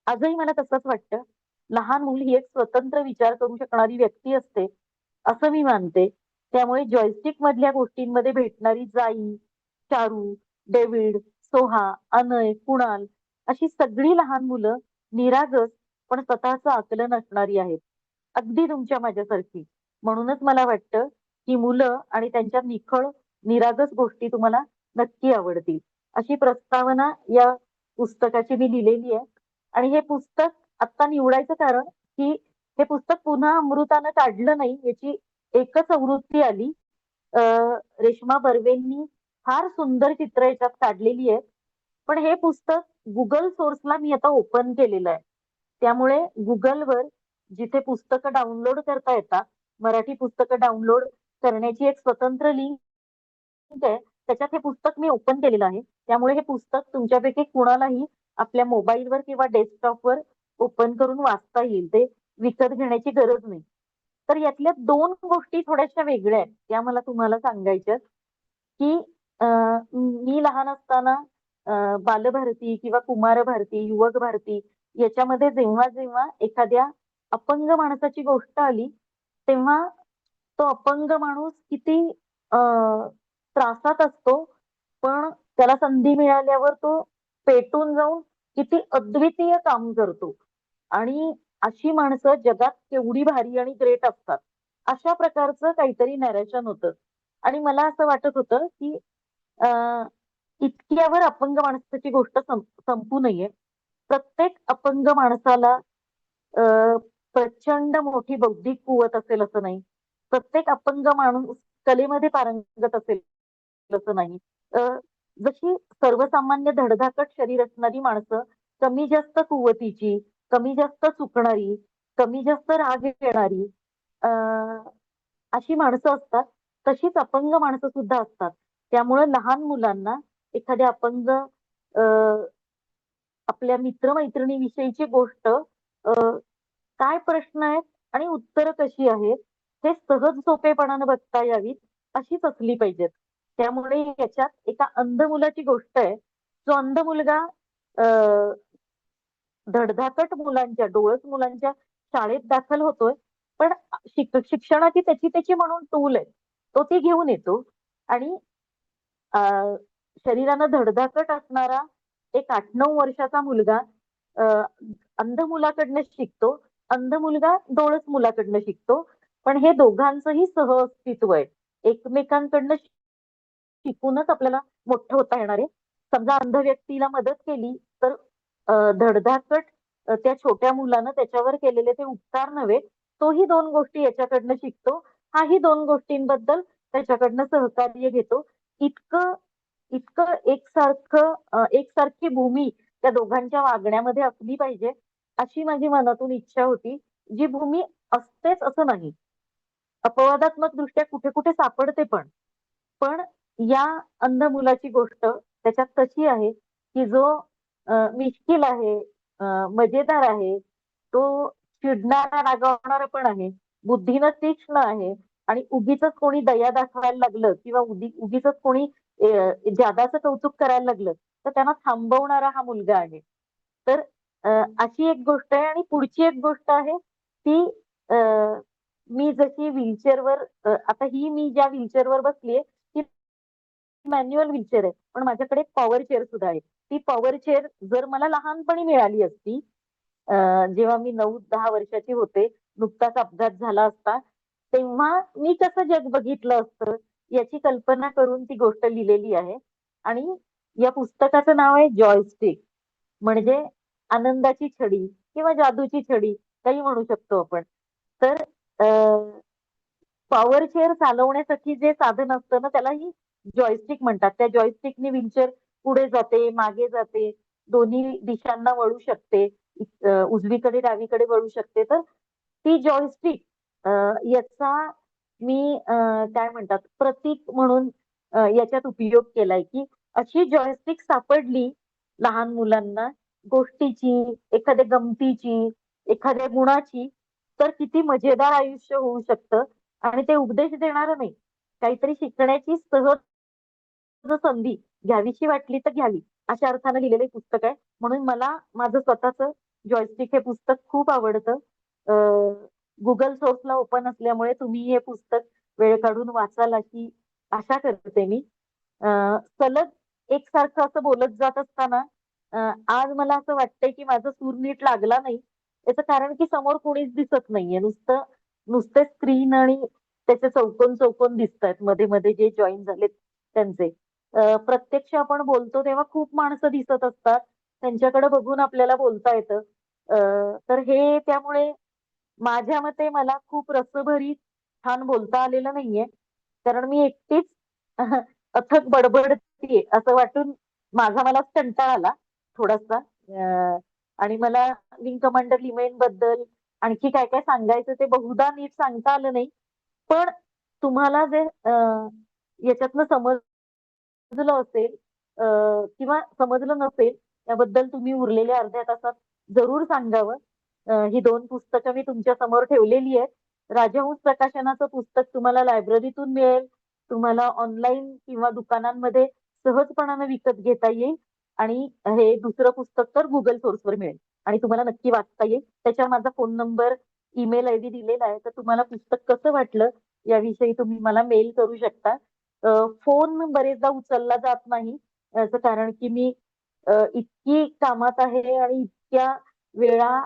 आजही मला तसंच वाटतं. लहान मुल ही एक स्वतंत्र विचार करू शकणारी व्यक्ती असते, असं मी मानते. त्यामुळे जॉयस्टिक मधल्या गोष्टींमध्ये भेटणारी जाई, चारू, डेव्हिड, सोहा, अनय, कुणाल अशी सगळी लहान मुलं निरागस पण स्वतःचं आकलन असणारी आहेत. अगदी तुमच्या माझ्यासारखी. म्हणूनच मला वाटतं की मुलं आणि त्यांच्या निखळ निरागस गोष्टी तुम्हाला नक्की आवडतील. अशी प्रस्तावना या पुस्तकाची मी लिहिलेली आहे. आणि हे पुस्तक आता निवडायचं कारण की हे पुस्तक पुन्हा अमृतानं काढलं नाही, याची एकच आवृत्ती आली. रेश्मा बर्वेंनी फार सुंदर चित्र याच्यात काढलेली आहेत. पण हे पुस्तक गुगल सोर्सला मी आता ओपन केलेलं आहे. त्यामुळे गुगलवर जिथे पुस्तकं डाउनलोड करता येतात, मराठी पुस्तकं डाउनलोड करण्याची एक स्वतंत्र लिंक आहे, त्याच्यात हे पुस्तक मी ओपन केलेलं आहे. त्यामुळे हे पुस्तक तुमच्यापैकी कुणालाही आपल्या मोबाईलवर किंवा डेस्कटॉपवर ओपन करून वाचता येईल. ते विकत घेण्याची गरज नाही. तर यातल्या दोन गोष्टी थोड्याशा वेगळ्या आहेत, त्या मला तुम्हाला सांगायच्यात. की मी लहान असताना बालभारती किंवा कुमार भारती, युवक भारती याच्यामध्ये जेव्हा जेव्हा एखाद्या अपंग माणसाची गोष्ट आली, तेव्हा तो अपंग माणूस किती त्रासात असतो, पण त्याला संधी मिळाल्यावर तो पेटून जाऊन किती अद्वितीय काम करतो आणि अशी माणसं जगात केवढी भारी आणि ग्रेट असतात, अशा प्रकारचं काहीतरी नॅरेशन होतं. आणि मला असं वाटत होतं की अं, इतक्यावर अपंग माणसाची गोष्ट संपू नये. प्रत्येक अपंग माणसाला अ, प्रचंड मोठी बौद्धिक कुवत असेल असं नाही. प्रत्येक अपंग माणूस कलेमध्ये पारंगत असेल असं नाही. अ, जशी सर्वसामान्य धडधाकट शरीर असणारी माणसं कमी जास्त कुवतीची, कमी जास्त चुकणारी, कमी जास्त राग येणारी अ, अशी माणसं असतात. तशीच अपंग माणसं सुद्धा असतात. त्यामुळे लहान मुलांना एखाद्या अपंग आपल्या मित्रमैत्रिणीविषयीची गोष्ट काय प्रश्न आहेत आणि उत्तरं कशी आहेत हे सहज सोपेपणानं बघता यावीत अशीच असली पाहिजेत. त्यामुळे याच्यात एका अंध मुलाची गोष्ट आहे. जो अंध मुलगा अ, धडधाकट मुलांच्या डोळस मुलांच्या शाळेत दाखल होतोय, पण शिक्षणाची त्याची त्याची म्हणून टूल आहे, तो ती घेऊन येतो आणि अ, शरीरानं धडधाकट असणारा एक 8-9 वर्षाचा मुलगा अ, अंध मुलाकडनं शिकतो, अंध मुलगा डोळस मुलाकडनं शिकतो. पण हे दोघांचंही सहअस्तित्व आहे. एकमेकांकडनं शिकूनच आपल्याला मोठं होता येणार आहे. समजा अंध व्यक्तीला मदत केली तर धडधाकट त्या छोट्या मुलानं त्याच्यावर केलेले ते उपकार नव्हे, तोही 2 गोष्टी याच्याकडनं शिकतो. हाही 2 गोष्टींबद्दल त्याच्याकडनं सहकार्य घेतो. इतकं इतकं एकसारखी भूमी त्या दोघांच्या वागण्यामध्ये असली पाहिजे, अशी माझी मनातून इच्छा होती. जी भूमी असतेच असं नाही. अपवादात्मक दृष्ट्या कुठे कुठे सापडते पण. पण या अंध मुलाची गोष्ट त्याच्यात तशी आहे, की जो मिश्किल आहे, मजेदार आहे, तो चिडणारा, रागावणारा पण आहे, बुद्धीनं तीक्ष्ण आहे आणि उगीच कोणी दया दाखवायला लागलं किंवा उगीच कोणी जादाचं कौतुक करायला लागलं तर त्यांना थांबवणारा हा मुलगा आहे. तर अ, अशी एक गोष्ट आहे आणि पुढची एक गोष्ट आहे ती अ, मी जशी व्हीलचेअरवर आता ही मी ज्या व्हीलचेअरवर बसलीये ती मॅन्युअल व्हीलचेअर आहे. पण माझ्याकडे एक पॉवर चेअर सुद्धा आहे. ती पॉवर चेअर जर मला लहानपणी मिळाली असती, अ, जेव्हा मी 9-10 वर्षाची होते, नुकताच अपघात झाला असता, तेव्हा मी कसं जग बघितलं असतं याची कल्पना करून ती गोष्ट लिहिलेली आहे. आणि या पुस्तकाचं नाव आहे जॉयस्टिक. म्हणजे आनंदाची छडी किंवा जादूची छडी काही म्हणू शकतो आपण. तर पॉवर चेअर चालवण्यासाठी जे साधन असतं ना त्यालाही जॉयस्टिक म्हणतात. त्या जॉयस्टिकने व्हीलचेअर पुढे जाते, मागे जाते, दोन्ही दिशांना वळू शकते, उजवीकडे डावीकडे वळू शकते. तर ती जॉयस्टिक याचा मी काय म्हणतात प्रतीक म्हणून याच्यात उपयोग केलाय, की अशी जॉयस्टिक सापडली लहान मुलांना गोष्टीची, एखाद्या गमतीची, एखाद्या गुणाची, तर किती मजेदार आयुष्य होऊ शकतं. आणि ते उपदेश देणारं नाही, काहीतरी शिकण्याची सहज संधी घ्यावीशी वाटली तर घ्यावी, अशा अर्थानं लिहिलेलं पुस्तक आहे. म्हणून मला माझं स्वतःच जॉयस्टिक हे पुस्तक खूप आवडतं. गुगल सोर्सला ओपन असल्यामुळे तुम्ही हे पुस्तक वेळ काढून वाचाल अशी आशा करते मी. सलग एकसारखं असं बोलत जात असताना आज मला असं वाटतंय की माझा सूर नीट लागला नाही. याचं कारण की समोर कोणीच दिसत नाहीये. नुसते स्क्रीन आणि त्याचे चौकोन चौकोन दिसतायत मध्ये मध्ये जे जॉईन झालेत त्यांचे. प्रत्यक्ष आपण बोलतो तेव्हा खूप माणसं दिसत असतात. त्यांच्याकडे बघून आपल्याला बोलता येतं. तर हे त्यामुळे माझ्या मते मला खूप रसभरीत छान बोलता आलेलं नाहीये. कारण मी एकटीच अथक बडबडतीये असं वाटून मलाच कंटाळा आला थोडासा. आणि मला विंग कमांडर लिमेन बद्दल आणखी काय काय सांगायचं ते बहुधा नीट सांगता आलं नाही. पण तुम्हाला जे याच्यातनं समजलं असेल किंवा समजलं नसेल त्याबद्दल तुम्ही उरलेल्या अर्ध्या तासात जरूर सांगावं. ही 2 पुस्तकं मी तुमच्या समोर ठेवलेली आहेत. राजहंस प्रकाशनाचं पुस्तक तुम्हाला लायब्ररीतून मिळेल. तुम्हाला ऑनलाईन किंवा दुकानांमध्ये सहजपणानं विकत घेता येईल आणि हे दुसरं पुस्तक तर गुगल सोर्सवर मिळेल आणि तुम्हाला नक्की वाचता येईल. त्याच्यावर माझा फोन नंबर, ईमेल आयडी दिलेला आहे. तर तुम्हाला पुस्तक कसं वाटलं याविषयी तुम्ही मला मेल करू शकता. फोन बरेचदा उचलला जात नाही. याचं कारण की मी इतकी कामात आहे आणि इतक्या वेळा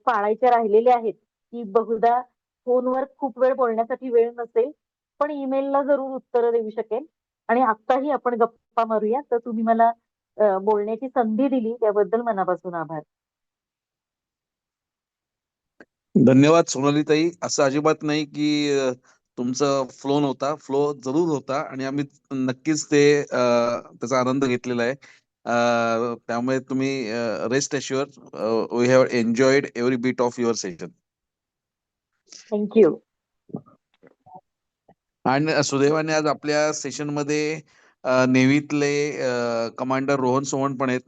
पाळायच्या राहिलेल्या आहेत, की बहुधा फोनवर खूप वेळ बोलण्यासाठी वेळ नसेल. पण ईमेलला जरूर उत्तरं देऊ शकेन. आणि आत्ताही आपण गप्पा मारूया. तर तुम्ही मला बोलण्याची संधी दिली त्याबद्दल मनापासून आभार. धन्यवाद सोनालीताई. असं अजिबात नाही की तुमचा फ्लो नव्हता. फ्लो जरूर होता आणि आम्ही नक्कीच त्याचा आनंद घेतलेला आहे. त्यामुळे तुम्ही rest assured we have enjoyed every bit of your session. Thank you. आणि सुदैवाने आज आपल्या सेशनमध्ये नेव्हीतले कमांडर रोहन सोमण पण आहेत.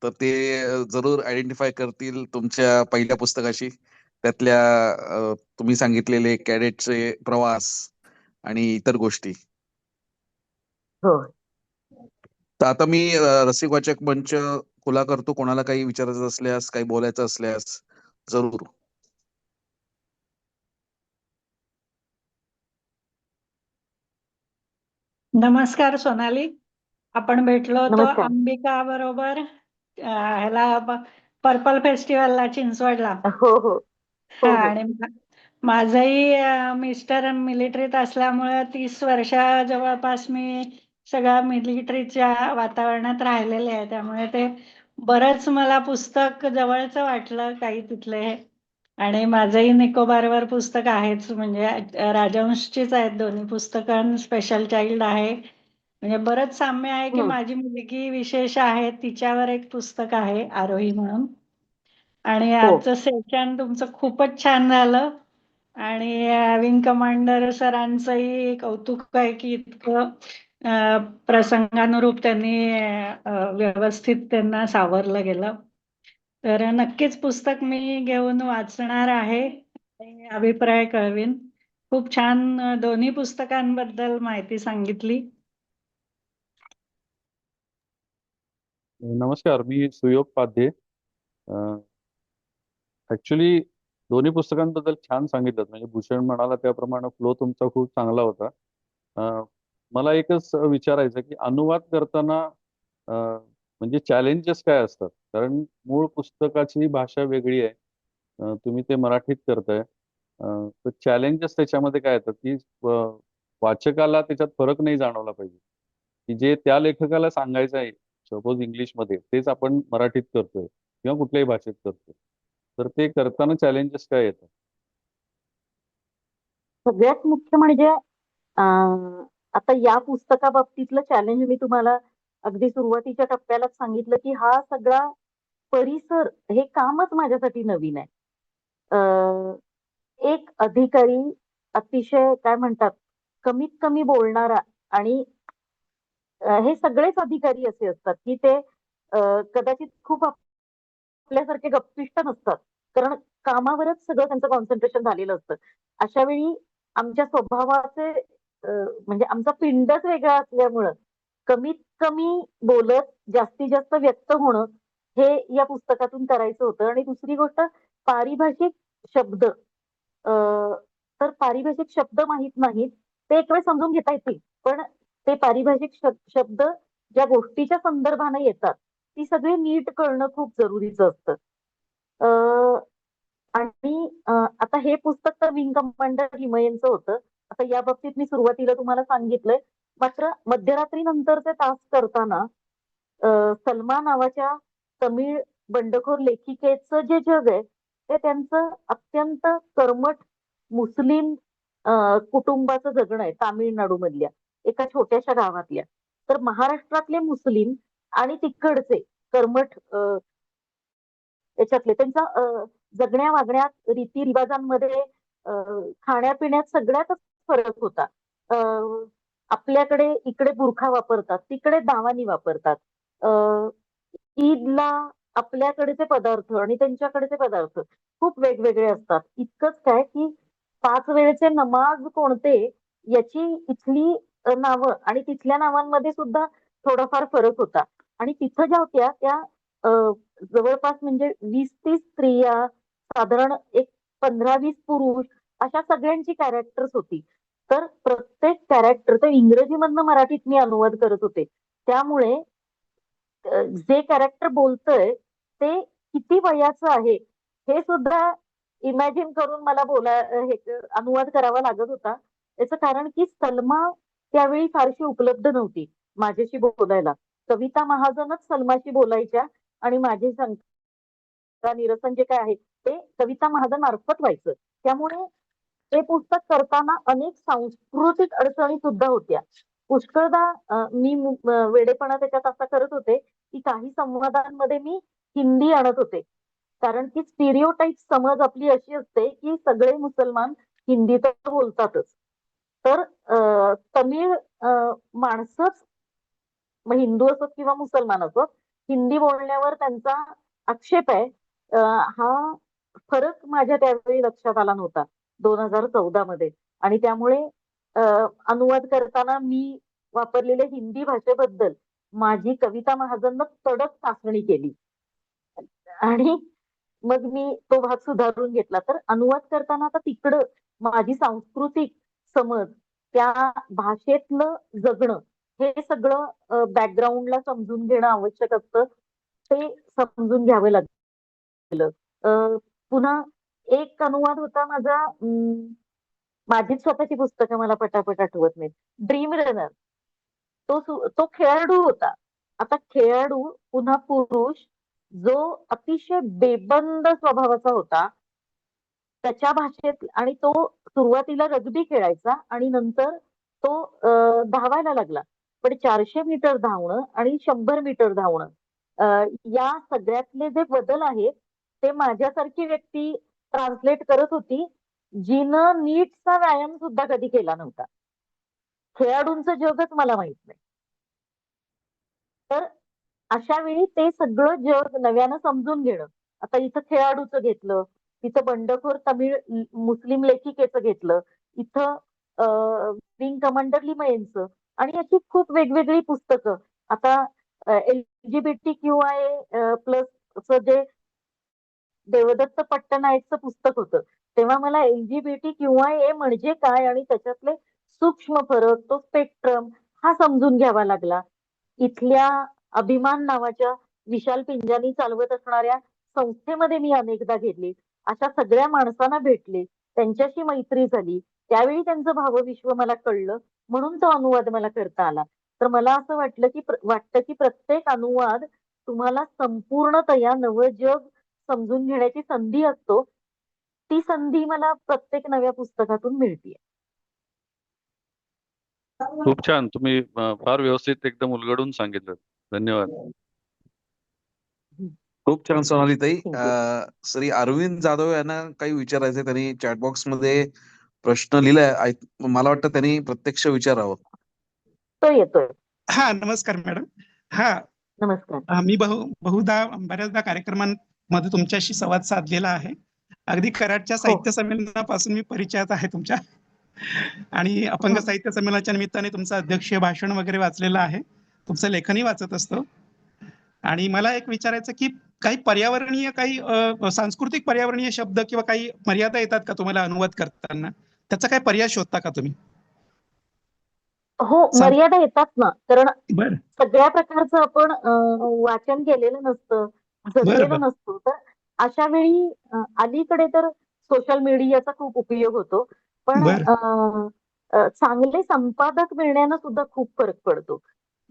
तर ते जरूर आयडेंटिफाय करतील तुमच्या पहिल्या पुस्तकाशी, त्यातल्या तुम्ही सांगितलेले कॅडेटचे प्रवास आणि इतर गोष्टी. हो. तर आता मी रसिक वाचक मंच खुला करतो. कोणाला काही विचारायचं असल्यास, काही बोलायचं असल्यास जरूर. नमस्कार सोनाली. आपण भेटलो होतो नमस्कार. अंबिका बरोबर ह्याला पर्पल फेस्टिवलला चिंचवडला. हो हो हा, हो हो. आणि माझंही मिस्टर मिलिटरीत असल्यामुळे 30 वर्ष जवळपास मी सगळ्या मिलिटरीच्या वातावरणात राहिलेले आहे. त्यामुळे ते बरंच मला पुस्तक जवळचं वाटलं काही तिथले. आणि माझंही निकोबारवर पुस्तक आहेच, म्हणजे राजहंसचीच आहेत दोन्ही पुस्तकं. स्पेशल चाइल्ड आहे, म्हणजे बरंच साम्य आहे की माझी मुलगी विशेष आहे तिच्यावर एक पुस्तक आहे आरोही म्हणून. आणि हो. आजचं सेशन तुमचं खूपच छान झालं आणि विंग कमांडर सरांचंही कौतुक आहे की इतकं प्रसंगानुरूप त्यांनी व्यवस्थित त्यांना सावरलं गेलं. तर नक्कीच पुस्तक मी घेऊन वाचणार आहे आणि अभिप्राय कळवीन. खूप छान दोन्ही पुस्तकांबद्दल माहिती सांगितली. नमस्कार, मी सुयोग पाध्ये. ऍक्च्युली दोन्ही पुस्तकांबद्दल छान सांगितलं. म्हणजे भूषण म्हणाला त्याप्रमाणे फ्लो तुमचा खूप चांगला होता. मला एकच विचारायचं की अनुवाद करताना म्हणजे चॅलेंजेस काय असतात? कारण मूळ पुस्तकाची भाषा वेगळी आहे, तुम्ही ते मराठीत करताय. तर चॅलेंजेस त्याच्यामध्ये काय येतात की वाचकाला त्याच्यात फरक नाही जाणवला पाहिजे, की जे त्या लेखकाला सांगायचं आहे सपोज इंग्लिशमध्ये तेच आपण मराठीत करतोय किंवा कुठल्याही भाषेत करतोय. तर ते करताना चॅलेंजेस काय येतात? सगळ्यात मुख्य म्हणजे आता या पुस्तकाबाबतीतलं चॅलेंज मी तुम्हाला अगदी सुरुवातीच्या टप्प्यालाच सांगितलं की हा सगळा परिसर हे कामच माझ्यासाठी नवीन आहे. एक अधिकारी अतिशय काय म्हणतात कमीत कमी बोलणारा, आणि हे सगळेच अधिकारी असे असतात की ते कदाचित खूप आपल्यासारखे गप्पिष्ट नसतात, कारण कामावरच सगळं त्यांचं कॉन्सन्ट्रेशन झालेलं असतं. अशा वेळी आमच्या स्वभावाचे म्हणजे आमचा पिंडच वेगळा असल्यामुळं कमीत कमी बोलत जास्तीत जास्त व्यक्त होणं हे या पुस्तकातून करायचं होतं. आणि दुसरी गोष्ट पारिभाषिक शब्द, तर पारिभाषिक शब्द माहित नाहीत ते एक वेळ समजून घेता येतील, पण ते पारिभाषिक शब्द ज्या गोष्टीच्या संदर्भाने येतात ती सगळी नीट कळणं खूप जरुरीचं असतं. आणि आता हे पुस्तक तर विंग कमांडर हिमयनचं होतं. आता या बाबतीत मी सुरुवातीला तुम्हाला सांगितलंय. मात्र मध्यरात्री नंतरचे तास करताना सलमा नावाच्या तमिळ बंडखोर लेखिकेचं जे जग आहे ते त्यांचं अत्यंत कर्मठ मुस्लिम कुटुंबाचं जगणं आहे, तामिळनाडू मधल्या एका छोट्याशा गावातल्या. तर महाराष्ट्रातले मुस्लिम आणि तिकडचे कर्मठ याच्यातले त्यांचा जगण्या वागण्यात रीतिरिवाजांमध्ये खाण्यापिण्यात सगळ्यातच फरक होता. आपल्याकडे इकडे बुरखा वापरतात, तिकडे दावानी वापरतात. ईदला आपल्याकडेचे पदार्थ आणि त्यांच्याकडेचे पदार्थ खूप वेगवेगळे असतात. इतकंच काय की 5 वेळचे नमाज कोणते याची इथली नावं आणि तिथल्या नावांमध्ये सुद्धा थोडाफार फरक होता. आणि तिथं ज्या होत्या त्या जवळपास म्हणजे 20-30 स्त्रिया, साधारण एक 15-20 पुरुष, अशा सगळ्यांची कॅरेक्टर्स होती. तर प्रत्येक कॅरेक्टर ते इंग्रजीमधनं मराठीत मी अनुवाद करत होते, त्यामुळे जे कॅरेक्टर बोलतंय ते किती वयाचं आहे हे सुद्धा इमॅजिन करून मला अनुवाद करावा लागत होता. याचं कारण की सलमा त्यावेळी फारशी उपलब्ध नव्हती माझ्याशी बोलायला. कविता महाजनच सलमाशी बोलायच्या आणि माझे शंका निरसन जे काय आहे ते कविता महाजन मार्फत व्हायचं. त्यामुळे ते पुस्तक करताना अनेक सांस्कृतिक अडचणी सुद्धा होत्या. पुष्कळदा मी वेडेपणा त्याच्यात असा करत होते की काही संवादांमध्ये मी हिंदी आणत होते, कारण की स्टिरिओटाईप समज आपली अशी असते की सगळे मुसलमान हिंदी तर बोलतातच. तर तमिळ माणसंच, मग हिंदू असोत किंवा मुसलमान असोत, हिंदी बोलण्यावर त्यांचा आक्षेप आहे. हा फरक माझ्या त्यावेळी लक्षात आला नव्हता 2014 मध्ये. आणि त्यामुळे अनुवाद करताना मी वापरलेल्या हिंदी भाषेबद्दल माझी कविता महाजननं कडक चाचणी केली आणि मग मी तो भाग सुधारून घेतला. तर अनुवाद करताना आता तिकडं माझी सांस्कृतिक समज, त्या भाषेतलं जगणं, हे सगळं बॅकग्राऊंडला समजून घेणं आवश्यक असतं. ते समजून घ्यावं लागलं. पुन्हा एक अनुवाद होता माझा, माझीच स्वतःची पुस्तकं मला पटापट आठवत नाहीत. ड्रीम रनर, तो खेळाडू होता. आता खेळाडू पुन्हा पुरुष जो अतिशय बेबंद स्वभावाचा होता त्याच्या भाषेत, आणि तो सुरुवातीला रग्बी खेळायचा आणि नंतर तो धावायला लागला. पण 400 मीटर धावणं आणि 100 मीटर धावणं, या सगळ्यातले जे बदल आहेत ते माझ्यासारखी व्यक्ती ट्रान्सलेट करत होती, जिनं नीटचा व्यायाम सुद्धा कधी केला नव्हता. खेळाडूंचं जगच मला माहित नाही. तर अशा वेळी ते सगळं जग नव्यानं समजून घेणं. आता इथं खेळाडूचं घेतलं, तिथं बंडखोर तमिळ मुस्लिम लेखिकेचं घेतलं, इथं विंग कमांडर लिमयेंचं, आणि अशी खूप वेगवेगळी पुस्तकं. आता LGBTQIA प्लस जे देवदत्त पट्टनायकचं पुस्तक होतं, तेव्हा मला LGBTQIA म्हणजे काय आणि त्याच्यातले सूक्ष्म फरक, तो स्पेक्ट्रम हा समजून घ्यावा लागला. इथल्या अभिमान नावाच्या विशाल पिंजानी चालवत असणाऱ्या संस्थेमध्ये मी अनेकदा गेले, अशा सगळ्या माणसांना भेटले, त्यांच्याशी मैत्री झाली. त्यावेळी त्यांचं भावविश्व मला कळलं, म्हणून तो अनुवाद मला करता आला. तर मला असं वाटतं की प्रत्येक अनुवाद तुम्हाला संपूर्णतया नवं जग समजून घेण्याची संधी असतो. ती संधी मला प्रत्येक नव्या पुस्तकातून मिळते. खूप छान. तुम्ही फार व्यवस्थित एकदम उलगडून सांगितलं. धन्यवाद. खूप छान सोनालीताई. Thank श्री अरविंद जाधव यांना काही विचारायचंय. त्यांनी चॅटबॉक्स मध्ये प्रश्न लिहिलाय. मला वाटतं त्यांनी प्रत्यक्ष विचारावं. तो येतोय. हा, नमस्कार मॅडम. हा, नमस्कार. मी बहुधा बऱ्याचदा कार्यक्रमांमध्ये तुमच्याशी संवाद साधलेला आहे. अगदी कराडच्या साहित्य संमेलनापासून मी परिचयात आहे तुमच्या, आणि अपंग साहित्य संमेलनाच्या निमित्ताने तुमचं अध्यक्षीय भाषण वगैरे वाचलेलं आहे. तुमचं लेखनही वाचत असतो. आणि मला एक विचारायचं की काही पर्यावरणीय, काही सांस्कृतिक पर्यावरणीय शब्द किंवा काही मर्यादा येतात का तुम्हाला अनुवाद करताना? त्याचा काय पर्याय शोधता का तुम्ही? हो, मर्यादा येतात ना, कारण बरं सगळ्या प्रकारचं आपण वाचन केलेलं नसतं, जगलेलं बरं. नसतो. तर अशा वेळी अलीकडे तर सोशल मीडियाचा खूप उपयोग होतो, पण बरं चांगले संपादक मिळण्यानं सुद्धा खूप फरक पडतो.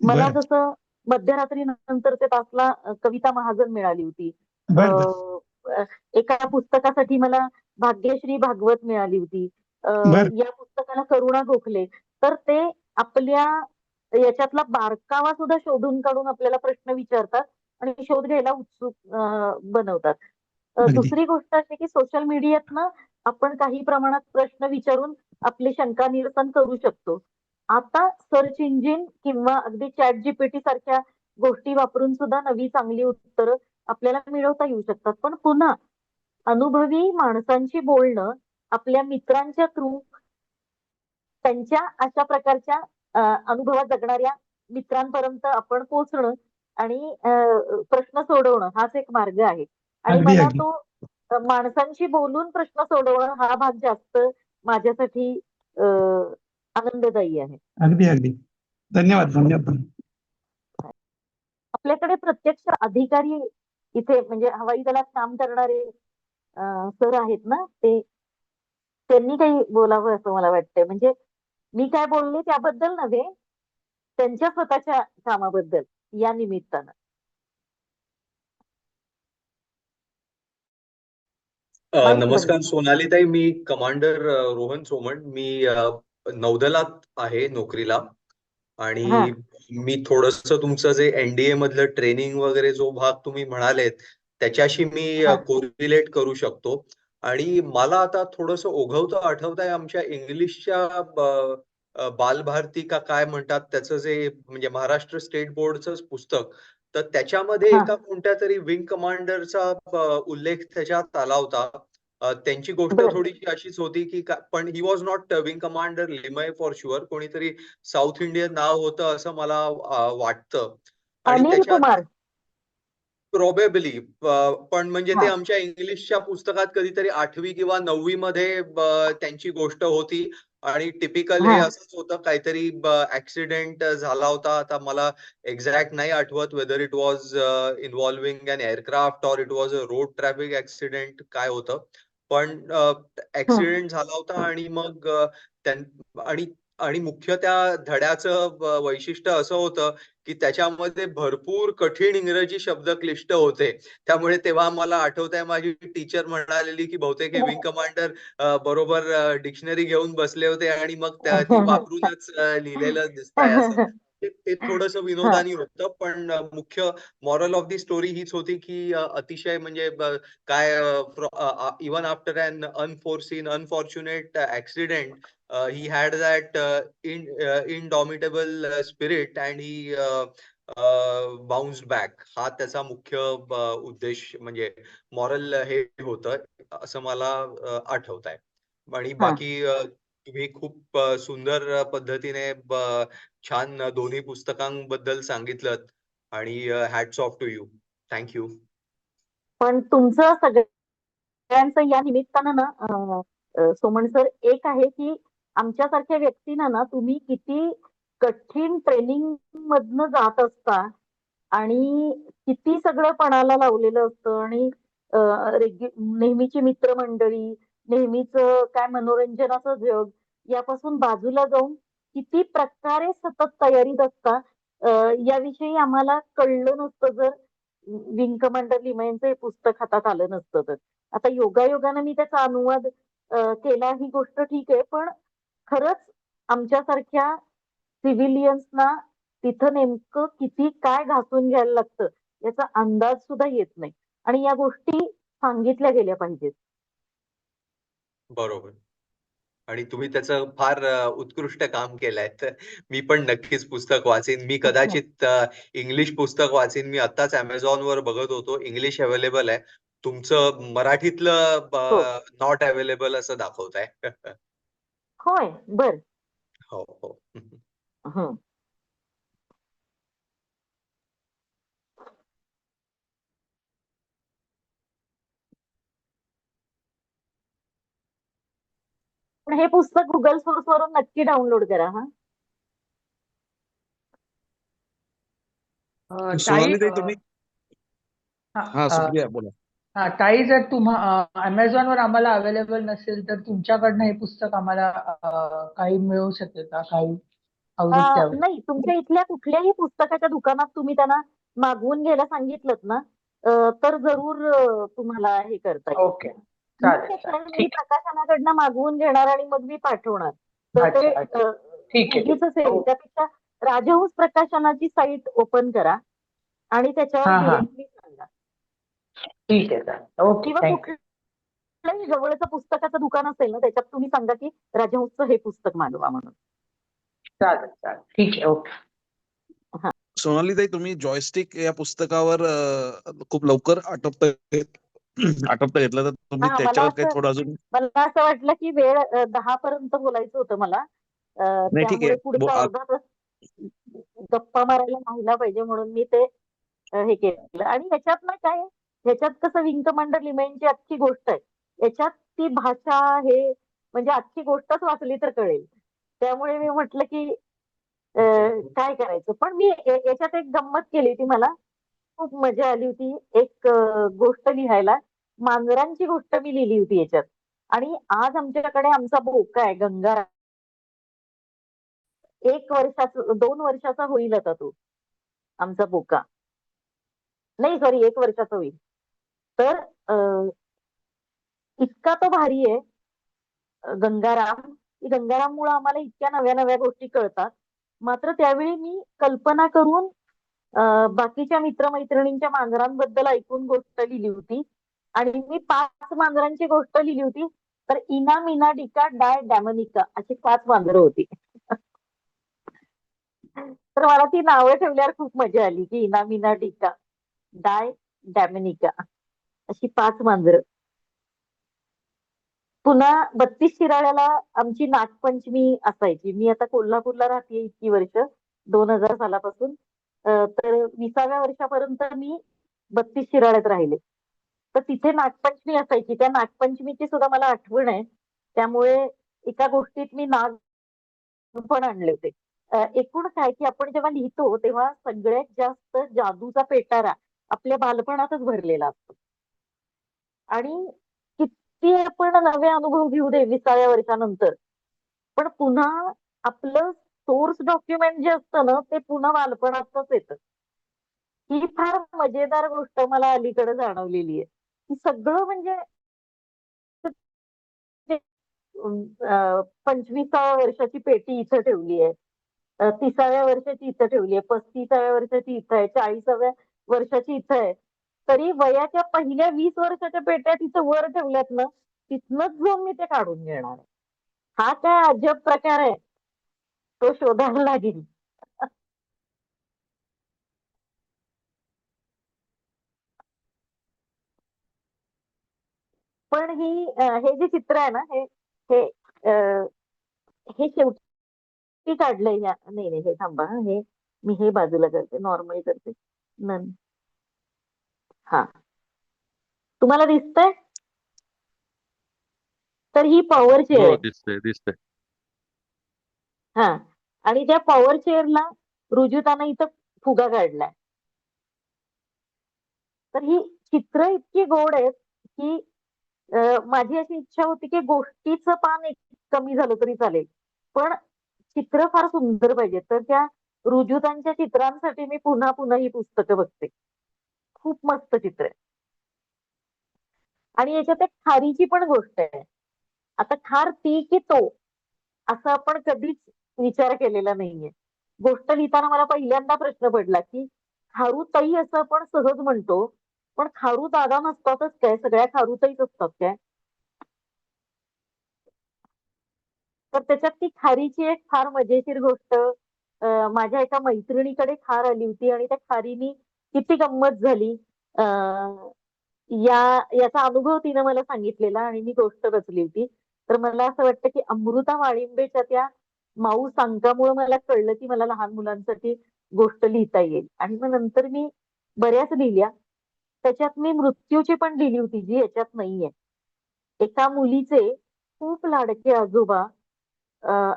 मला बरं जसं मध्यरात्री नंतरच्या तासला कविता महाजन मिळाली होती. बरं एका पुस्तकासाठी मला भाग्यश्री भागवत मिळाली होती. बरं या पुस्तकाला करुणा गोखले. तर ते आपल्या याच्यातला बारकावा सुद्धा शोधून काढून आपल्याला प्रश्न विचारतात आणि शोध घ्यायला उत्सुक बनवतात. अगदी. दुसरी गोष्ट अशी की सोशल मीडियातनं आपण काही प्रमाणात प्रश्न विचारून आपली शंका निरसन करू शकतो. आता सर्च इंजिन किंवा अगदी ChatGPT सारख्या गोष्टी वापरून सुद्धा नवी चांगली उत्तरं आपल्याला मिळवता येऊ शकतात. पण पुन्हा अनुभवी माणसांशी बोलणं, आपल्या मित्रांच्या थ्रू त्यांच्या अशा प्रकारच्या अनुभवात जगणाऱ्या मित्रांपर्यंत आपण पोहोचणं आणि प्रश्न सोडवणं हाच एक मार्ग आहे. आणि अगदी मला अगदी तो माणसांशी बोलून प्रश्न सोडवणं हा भाग जास्त माझ्यासाठी आनंददायी आहे. अगदी अगदी. धन्यवाद धन्यवाद. आपल्याकडे प्रत्यक्ष अधिकारी इथे म्हणजे हवाई दलात काम करणारे सर आहेत ना, त्यांनी काही बोलावं असं मला वाटतंय. म्हणजे मी काय बोलले त्याबद्दल नव्हे, त्यांच्या स्वतःच्या कामाबद्दल या निमित्तानं. माईक नमस्कार बंद. सोनालीताई, मी कमांडर रोहन सोमण. मी नौदलात आहे नोकरीला. हा. आणि मी थोडस तुमचं जे एनडीए मधलं ट्रेनिंग वगैरे जो भाग तुम्ही म्हणालेत त्याच्याशी मी हा. कोरिलेट करू शकतो. आणि मला आता थोडस ओघवतं आठवतंय आमच्या इंग्लिशच्या बालभारती का काय म्हणतात त्याचं जे म्हणजे महाराष्ट्र स्टेट बोर्डच पुस्तक, तर त्याच्यामध्ये हा. एका कोणत्या तरी विंग कमांडरचा उल्लेख त्याच्यात आला होता. त्यांची गोष्ट बर. थोडीशी अशीच होती की पण he was not wing commander Limaye for sure, कोणीतरी साऊथ इंडियन नाव होतं असं मला वाटतं. आणि अनिल त्याच्यात कुमार. प्रोबेबली पण म्हणजे ते हा. आमच्या इंग्लिशच्या पुस्तकात कधीतरी 8वी किंवा 9वी मध्ये त्यांची गोष्ट होती. आणि टिपिकल हे हा. असंच होतं, काहीतरी ऍक्सिडेंट झाला होता. आता मला एक्झॅक्ट नाही आठवत whether it was involving an aircraft or it was a road traffic accident काय होतं. पण ऍक्सिडेंट झाला होता. आणि मग आणि आणि मुख्य त्या धड्याचं वैशिष्ट्य असं होतं की त्याच्यामध्ये भरपूर कठीण इंग्रजी शब्द क्लिष्ट होते. त्यामुळे तेव्हा मला आठवतंय माझी टीचर म्हणालेली की बहुतेक हे विंग कमांडर बरोबर डिक्शनरी घेऊन बसले होते आणि मग ती वापरूनच लिहिलेलं दिसतंय असं. ते थोडंसं हा. विनोदानी होतं. पण मुख्य मॉरल ऑफ दी स्टोरी हीच होती की अतिशय म्हणजे काय even after an unforeseen unfortunate accident he had that indomitable spirit and he bounced back. हा त्याचा मुख्य उद्देश म्हणजे मॉरल हे होतं असं मला आठवत आहे. आणि हा. बाकी तुम्ही खूप सुंदर पद्धतीने छान दोन्ही पुस्तकांबद्दल सांगितलं. आणि hats off to you. Thank you. पण तुमचं सगळ्यांचं या निमित्तानं ना सोमण सर एक आहे की आमच्यासारख्या व्यक्तींना ना तुम्ही किती कठीण ट्रेनिंग मधनं जात असता आणि किती सगळं पणाला लावलेलं असतं आणि नेहमीची मित्रमंडळी, नेहमीच काय मनोरंजनाचं जग यापासून बाजूला जाऊन किती प्रकारे सतत तयारीत असता याविषयी आम्हाला कळलं नसतं जर विंग कमांडर लिमयेंचं हे पुस्तक हातात आलं नसतं तर. आता योगायोगानं मी त्याचा अनुवाद केला ही गोष्ट ठीक आहे, पण खरंच आमच्यासारख्या सिव्हिलियन्सना तिथं नेमकं किती काय घासून घ्यायला लागतं याचा अंदाज सुद्धा येत नाही. आणि या गोष्टी सांगितल्या गेल्या पाहिजेत. बरोबर. आणि तुम्ही त्याचं फार उत्कृष्ट काम केलंय. तर मी पण नक्कीच पुस्तक वाचीन. मी कदाचित इंग्लिश पुस्तक वाचीन. मी आत्ताच Amazonवर बघत होतो. इंग्लिश अवेलेबल आहे. तुमचं मराठीतलं हो. नॉट अवेलेबल असं दाखवतंय. होय. बर. हो, हो. हं. पण हे पुस्तक गुगल सोर्स वरून नक्की डाउनलोड करा. हा. ताई सोनालीताई तुम्ही हा हा सुप्रिया बोला. हा, ताई जर Amazon वर आम्हाला अवेलेबल नसेल तर तुमच्याकडनं हे पुस्तक आम्हाला काही मिळू शकेल का, काही आवृत्त्यावर? नाही, तुमच्या इथल्या कुठल्याही पुस्तकाच्या दुकानात तुम्ही त्यांना मागवून घ्यायला सांगितलं ना तर जरूर तुम्हाला हे करता येईल. ओके, चालेल चालेल, मी ठीक प्रकाशनाकडनं मागवून घेणार आणि मग मी पाठवणार. तर ते अच्छा, अच्छा. ठीक आहे. उगीच असेल. हो. त्यापेक्षा राजहंस प्रकाशनाची साईट ओपन करा आणि त्याच्यावर हा, हा. डिरेक्टली सांगा. ठीक आहे, चालेल. ओके, किंवा थँक्यू. कुठल्याही जवळचं पुस्तकाचं दुकान असेल ना त्याच्यात तुम्ही सांगा की राजहंसचं हे पुस्तक मागवा म्हणून. चालेल चालेल, ठीक आहे, ओके. सोनालीताई तुम्ही जॉयस्टिक या पुस्तकावर खूप लवकर आटोपता घेतलं, तर तुम्ही मला त्याच्यावर काही असं थोडं अजून मला असं वाटलं की वेळ 10 पर्यंत बोलायचं होतं मला. नाही ठीक त्यामुळे आहे. पुढचा अर्धा तास गप्पा मारायला राहिला पाहिजे म्हणून मी ते हे केलं. आणि ह्याच्यात ना काय ह्याच्यात कसं विंग कमांडर लिमयेंची अख्खी गोष्ट आहे. याच्यात ती भाषा हे म्हणजे अख्खी गोष्टच वाचली तर कळेल. त्यामुळे मी म्हटलं की काय करायचं. पण मी याच्यात एक गंमत केली होती. मला खूप मजा आली होती एक गोष्ट लिहायला. मांजरांची गोष्ट मी लिहिली होती याच्यात. आणि आज आमच्याकडे आमचा बोका आहे गंगाराम. 1 वर्षाचा 2 वर्षाचा होईल आता तो आमचा बोका. नाही सॉरी 1 वर्षाचा होईल. तर इतका तो भारी आहे गंगाराम, की गंगाराममुळे आम्हाला इतक्या नव्या नव्या गोष्टी कळतात. मात्र त्यावेळी मी कल्पना करून बाकीच्या मित्रमैत्रिणींच्या मांजरांबद्दल ऐकून गोष्ट लिहिली होती आणि मी 5 मांजरांची गोष्ट लिहिली होती. तर इना मिना डिका डाय डॅमनिका अशी 5 मांजरं होती. तर मला ती नावं ठेवल्यावर खूप मजा आली की इना मिना डिका डाय डॅमनिका अशी 5 मांजरं. पुन्हा 32 शिराळ्याला आमची नागपंचमी असायची. मी आता कोल्हापूरला राहते इतकी वर्ष 2000 सालापासून. तर 20व्या वर्षापर्यंत मी 32 शिराळ्यात राहिले. तर तिथे नागपंचमी असायची. त्या नागपंचमीची सुद्धा मला आठवण आहे. त्यामुळे एका गोष्टीत मी नाग पण आणले होते. एकूण काय की आपण जेव्हा लिहितो तेव्हा सगळ्यात जास्त जादूचा पेटारा आपल्या बालपणातच भरलेला असतो. आणि किती आपण नवे अनुभव घेऊ दे 20व्या वर्षानंतर, पण पुन्हा आपलं सोर्स डॉक्युमेंट जे असतं ना ते पुन्हा बालपणातच येतं. ही फार मजेदार गोष्ट मला अलीकडे जाणवलेली आहे की सगळं म्हणजे 25व्या वर्षाची पेटी इथं ठेवली आहे, 30व्या वर्षाची इथं ठेवली आहे, 35व्या वर्षाची इथं आहे, 40व्या वर्षाची इथं आहे. तरी वयाच्या पहिल्या 20 वर्षाच्या पेट्या तिथं वर ठेवल्यात ना, तिथनच जाऊन मी ते काढून घेणार आहे. हा काय अजब प्रकार आहे तो शोधायला लागेल. पण हे जे चित्र आहे ना हे हे अं, हे शेवटी काढलंय ह्या नाही नाही हे थांबा हे मी हे बाजूला करते नॉर्मल करते. नन हा तुम्हाला दिसतंय. तर ही पॉवर चेअर हो आहे. दिसतंय दिसतंय. हा आणि त्या पॉवर चेअरला रुजुतानं इथं फुगा काढलाय. तर ही चित्र इतकी गोड आहेत की माझी अशी इच्छा होती की गोष्टीचं पान एक कमी झालं तरी चालेल, पण चित्र फार सुंदर पाहिजे. तर त्या रुजुतांच्या चित्रांसाठी मी पुन्हा पुन्हा ही पुस्तकं बघते. खूप मस्त चित्र आहे. आणि याच्यात एक खारीची पण गोष्ट आहे. आता खार ती की तो असं आपण कधीच विचार केलेला नाहीये. गोष्ट लिहिताना मला पहिल्यांदा प्रश्न पडला की खारुताई असं आपण सहज म्हणतो, पण खारू दादा नसतातच काय, सगळ्या खारुताईच असतात काय. तर त्याच्यात ती खारीची एक फार मजेशीर गोष्ट माझ्या एका मैत्रिणीकडे खार आली होती आणि त्या खारीनी किती गंमत झाली याचा अनुभव तिनं मला सांगितलेला आणि मी गोष्ट रचली होती. तर मला असं वाटतं की अमृता वाळिंबेच्या त्या माऊ सांगतामुळे मला कळलं की मला लहान मुलांसाठी गोष्ट लिहिता येईल. आणि मग नंतर मी बऱ्याच लिहिल्या. त्याच्यात मी मृत्यूची पण लिहिली होती जी याच्यात नाहीये. एका मुलीचे खूप लाडके आजोबा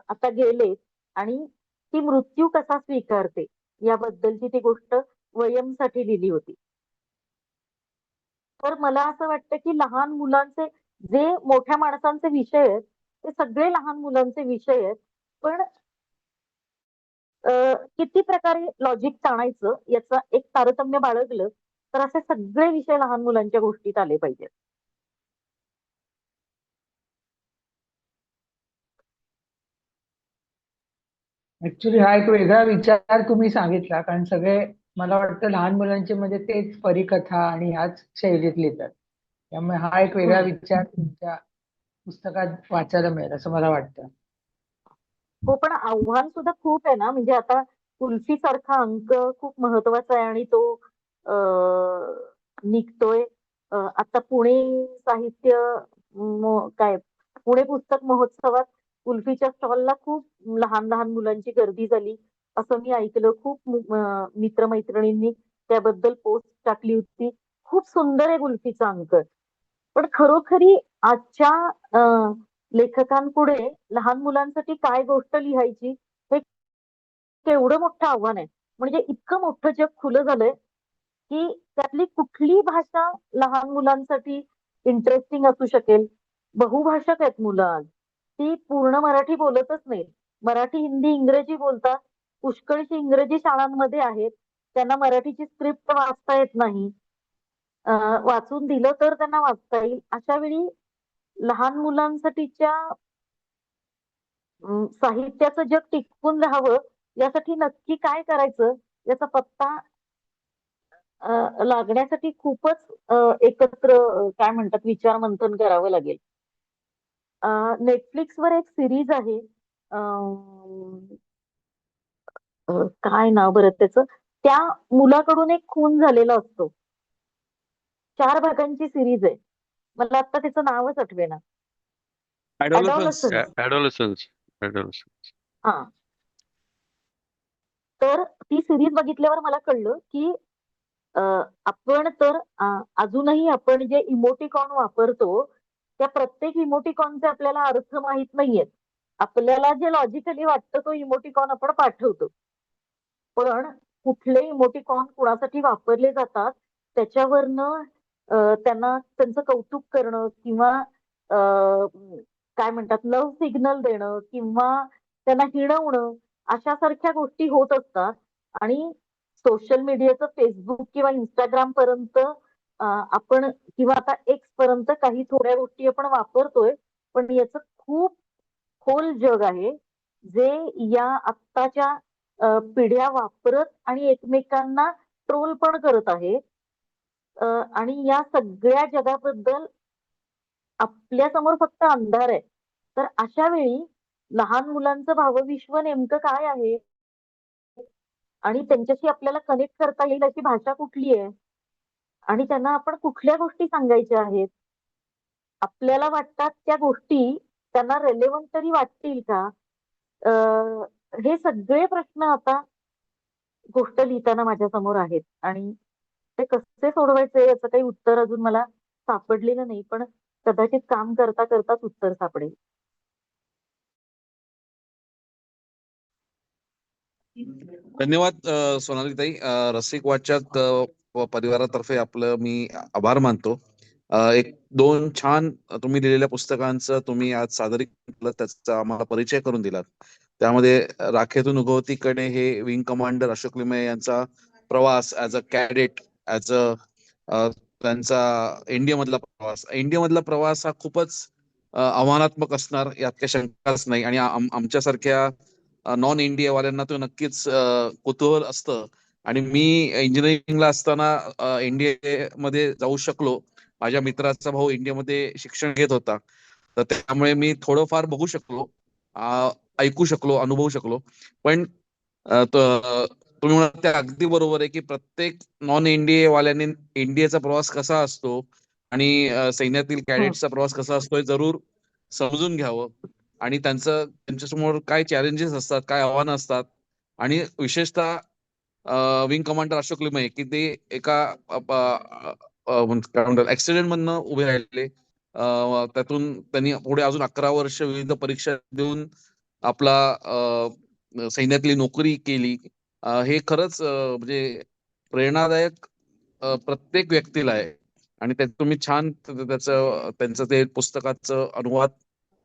आता गेले आणि ती मृत्यू कसा स्वीकारते याबद्दलची ती गोष्ट वयमसाठी लिहिली होती. तर मला असं वाटतं की लहान मुलांचे जे मोठ्या माणसांचे विषय आहेत ते सगळे लहान मुलांचे विषय आहेत. पण किती प्रकारे लॉजिक आणायचं याचा एक तारतम्य बाळगलं तर असे सगळे विषय लहान मुलांच्या गोष्टीत आले पाहिजेत. ऍक्च्युली हा एक वेगळा विचार तुम्ही सांगितला, कारण सगळे मला वाटतं लहान मुलांचे म्हणजे तेच परिकथा आणि ह्याच शैलीत लिहितात. त्यामुळे हा एक वेगळा विचार तुमच्या पुस्तकात वाचायला मिळेल असं मला वाटतं. हो पण आव्हान सुद्धा खूप आहे ना. म्हणजे आता कुल्फी सारखा अंक खूप महत्वाचा आहे आणि तो निघतोय. आता पुणे साहित्य काय पुणे पुस्तक महोत्सवात कुल्फीच्या स्टॉलला खूप लहान लहान मुलांची गर्दी झाली असं मी ऐकलं. खूप मित्रमैत्रिणींनी त्याबद्दल पोस्ट टाकली होती. खूप सुंदर आहे कुल्फीचा अंक. पण खरोखरी आजच्या लेखकांपुढे लहान मुलांसाठी काय गोष्ट लिहायची हे केवढं मोठं आव्हान आहे. म्हणजे इतकं मोठं जग खुलं झालंय की त्यातली कुठली भाषा लहान मुलांसाठी इंटरेस्टिंग असू शकेल. बहुभाषक आहेत मुलं आज. ती पूर्ण मराठी बोलतच नाही. मराठी, हिंदी, इंग्रजी बोलतात. पुष्कळशी इंग्रजी शाळांमध्ये आहेत. त्यांना मराठीची स्क्रिप्ट वाचता येत नाही. वाचून दिलं तर त्यांना वाचता येईल. अशा वेळी लहान मुलांसाठीच्या साहित्याचं जग टिकून राहावं यासाठी नक्की काय करायचं याचा पत्ता लागण्यासाठी खूपच एकत्र काय म्हणतात विचार मंथन करावं लागेल. नेटफ्लिक्सवर एक सिरीज आहे. काय नाव बरं त्याचं? त्या मुलाकडून एक खून झालेला असतो. 4 भागांची सिरीज आहे. मला आता त्याचं नावच आठवेना. Adolescence. Adolescence. ऍडोलसन्स. हा. तर ती सिरीज बघितल्यावर मला कळलं की आपण तर अजूनही आपण जे इमोटिकॉन वापरतो त्या प्रत्येक इमोटिकॉनचे आपल्याला अर्थ माहित नाहीयेत. आपल्याला जे लॉजिकली वाटतं तो इमोटिकॉन आपण पाठवतो. पण कुठले इमोटिकॉन कुणासाठी वापरले जातात त्याच्यावरनं त्यांना त्यांचं कौतुक करणं किंवा काय म्हणतात लव्ह सिग्नल देणं किंवा त्यांना हिणवणं अशासारख्या गोष्टी होत असतात. आणि सोशल मीडियाचं फेसबुक किंवा इंस्टाग्राम पर्यंत आपण किंवा आता एक्स पर्यंत काही थोड्या गोष्टी आपण वापरतोय. पण याचं खूप खोल जग आहे जे या आत्ताच्या पिढ्या वापरत आणि एकमेकांना ट्रोल पण करत आहेत. आणि या सगळ्या जगाबद्दल आपल्या समोर फक्त अंधार आहे. तर अशा वेळी लहान मुलांचं भावविश्व नेमकं काय आहे आणि त्यांच्याशी आपल्याला कनेक्ट करता येईल अशी भाषा कुठली आहे आणि त्यांना आपण कुठल्या गोष्टी सांगायच्या आहेत. आपल्याला वाटतात त्या गोष्टी त्यांना रेलेव्हंट तरी वाटतील का? हे सगळे प्रश्न आता गोष्ट लिहिताना माझ्या समोर आहेत आणि ते कसे सोडवायचे याचं काही उत्तर अजून मला सापडलेलं नाही. पण कदाचित काम करता करताच उत्तर सापडेल. धन्यवाद सोनालीताई. रसिक वाचक परिवारातर्फे आपलं मी आभार मानतो. एक दोन छान तुम्ही लिहिलेल्या पुस्तकांचं तुम्ही आज सादरीकरण केलं, त्याचा आम्हाला परिचय करून दिलात. त्यामध्ये राखेतून उगवतीकडे हे विंग कमांडर अशोक लिमये यांचा प्रवास as a cadet, as a त्यांचा इंडियामधला प्रवास. इंडियामधला प्रवास हा खूपच आव्हानात्मक असणार यात काही शंकाच नाही. आणि आमच्यासारख्या नॉन इंडियावाल्यांना तो नक्कीच कुतूहल असतं. आणि मी इंजिनिअरिंगला असताना इंडियामध्ये जाऊ शकलो. माझ्या मित्राचा भाऊ इंडियामध्ये शिक्षण घेत होता, तर त्यामुळे मी थोडंफार बघू शकलो, ऐकू शकलो, अनुभवू शकलो. पण तुम्ही म्हणता ते अगदी बरोबर आहे की प्रत्येक नॉन इंडियावाल्याने इंडियाचा प्रवास कसा असतो आणि सैन्यातील कॅडेट्सचा प्रवास कसा असतो हे जरूर समजून घ्यावं. आणि त्यांच्यासमोर काय चॅलेंजेस असतात, काय आव्हानं असतात. आणि विशेषतः विंग कमांडर अशोक लिमये की ते एका काय म्हणतात ऍक्सिडेंट मधनं उभे राहिले. त्यातून त्यांनी पुढे अजून 11 वर्ष विविध परीक्षा देऊन आपला सैन्यातली नोकरी केली. हे खरंच म्हणजे प्रेरणादायक प्रत्येक व्यक्तीला आहे. आणि तुम्ही छान त्यांचं ते पुस्तकाचं अनुवाद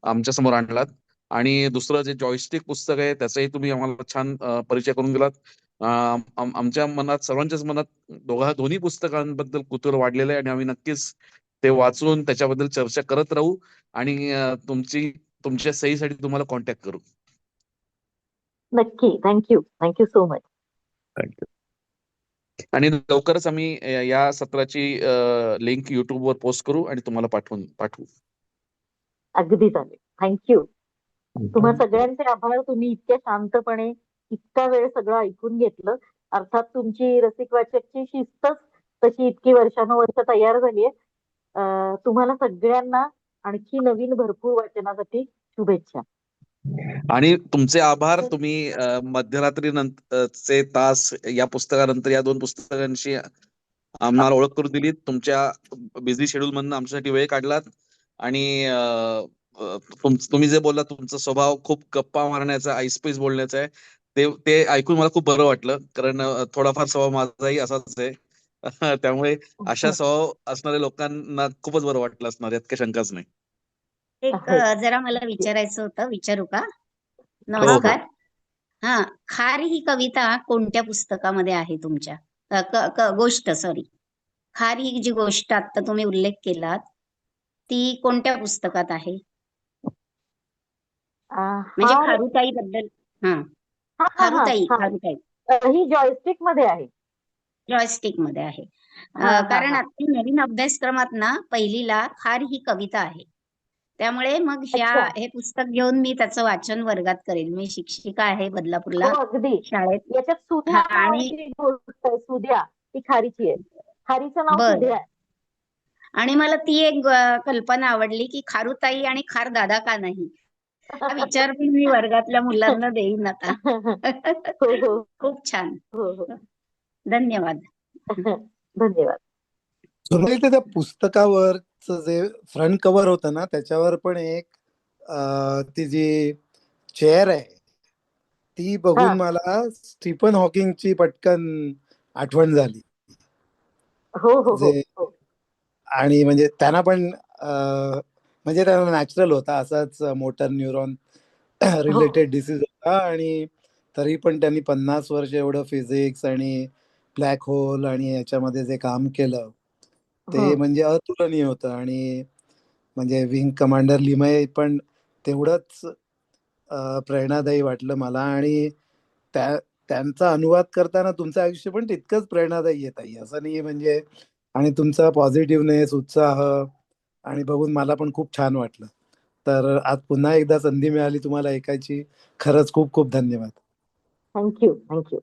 आमच्या समोर आणलात. आणि दुसरं जे जॉयस्टिक पुस्तक आहे त्याचाही तुम्ही आम्हाला छान परिचय करून दिलात. आमच्या मनात, सर्वांच्याच मनात दोन्ही पुस्तकांबद्दल कुतूहल वाढलेलं आहे आणि आम्ही नक्कीच ते वाचून त्याच्याबद्दल चर्चा करत राहू. आणि तुमच्या सहीसाठी तुम्हाला कॉन्टॅक्ट करू. नक्की. Thank you so much. थँक्यू. आणि लवकरच आम्ही या सत्राची लिंक युट्यूबवर पोस्ट करू आणि तुम्हाला पाठवू. अगदी चालेल. थँक्यू. तुम्हा सगळ्यांचे आभार. तुम्ही इतक्या शांतपणे इतका वेळ सगळं ऐकून घेतलं. अर्थात तुमची रसिक वाचकची शिस्तच तशी इतकी वर्षानुवर्ष तयार झालीये. तुम्हाला सगळ्यांना आणखी नवीन भरपूर वाचनासाठी शुभेच्छा. आणि तुमचे आभार. तुम्ही मध्यरात्री नंतरचे तास या पुस्तकानंतर या 2 पुस्तकांशी आम्हाला ओळख करून दिलीत. तुमच्या बिझी शेड्यूल मधनं आमच्यासाठी वेळ काढलात. आणि तुम्ही जे बोलला तुमचा स्वभाव खूप गप्पा मारण्याचा, ऐसपैस बोलण्याचा आहे, ते ऐकून मला खूप बरं वाटलं. कारण थोडाफार स्वभाव माझाही असाच आहे. त्यामुळे अशा स्वभाव असणाऱ्या लोकांना खूपच बरं वाटलं असणार, यात काही शंकाच नाही. एक जरा मला विचारायचं होतं, विचारू का? नमस्कार. हा, खार ही कविता कोणत्या पुस्तकामध्ये आहे तुमच्या? गोष्ट, सॉरी. खार ही जी गोष्ट आता तुम्ही उल्लेख केलात ती कोणत्या पुस्तकात आहे? म्हणजे हार खारुताई बद्दल. हा, हा हा हा खारुताई हा खारुताई ही जॉयस्टिक मध्ये आहे. जॉयस्टिक मध्ये आहे. हा, हा, कारण हा. आता नवीन अभ्यासक्रमात ना पहिलीला खार ही कविता आहे. त्यामुळे मग अच्छा. हे पुस्तक घेऊन मी त्याचं वाचन वर्गात करेल. मी शिक्षिका आहे बदलापूरला हो, अगदी. शाळेत. याच्यात सुध्या हा, आणि नावाची गोष्ट आहे. सुध्या, ती खारीची आहे. खारीचं नाव बर, सुध्या आहे. आणि मला ती एक कल्पना आवडली की खारुताई आणि खार दादा का नाही, हा विचार पण मी वर्गातल्या मुलांना देईन आता. हो हो खूप छान. हो हो धन्यवाद. धन्यवाद. सोनाली, त्या पुस्तकावरचं जे फ्रंट कव्हर होतं ना, त्याच्यावर पण एक ती जी चेअर आहे ती बघून मला स्टीफन हॉकिंगची पटकन आठवण झाली. हो हो हो जे हो. आणि म्हणजे त्यांना पण म्हणजे त्यांना नॅचरल होता असाच मोटर न्यूरॉन रिलेटेड डिसीज होता, आणि तरी पण त्यांनी 50 वर्ष एवढं फिजिक्स आणि ब्लॅक होल आणि याच्यामध्ये जे काम केलं ते म्हणजे अतुलनीय होतं. आणि म्हणजे विंग कमांडर लिमये पण तेवढंच प्रेरणादायी वाटलं मला. आणि त्यांचा अनुवाद करताना तुमचं आयुष्य पण तितकंच प्रेरणादायी आहे ताई, असं नाही म्हणजे. आणि तुमचा पॉझिटिव्हनेस, उत्साह आणि बघून मला पण खूप छान वाटलं. तर आज पुन्हा एकदा संधी मिळाली तुम्हाला ऐकायची. खरंच खूप खूप धन्यवाद. Thank you thank you.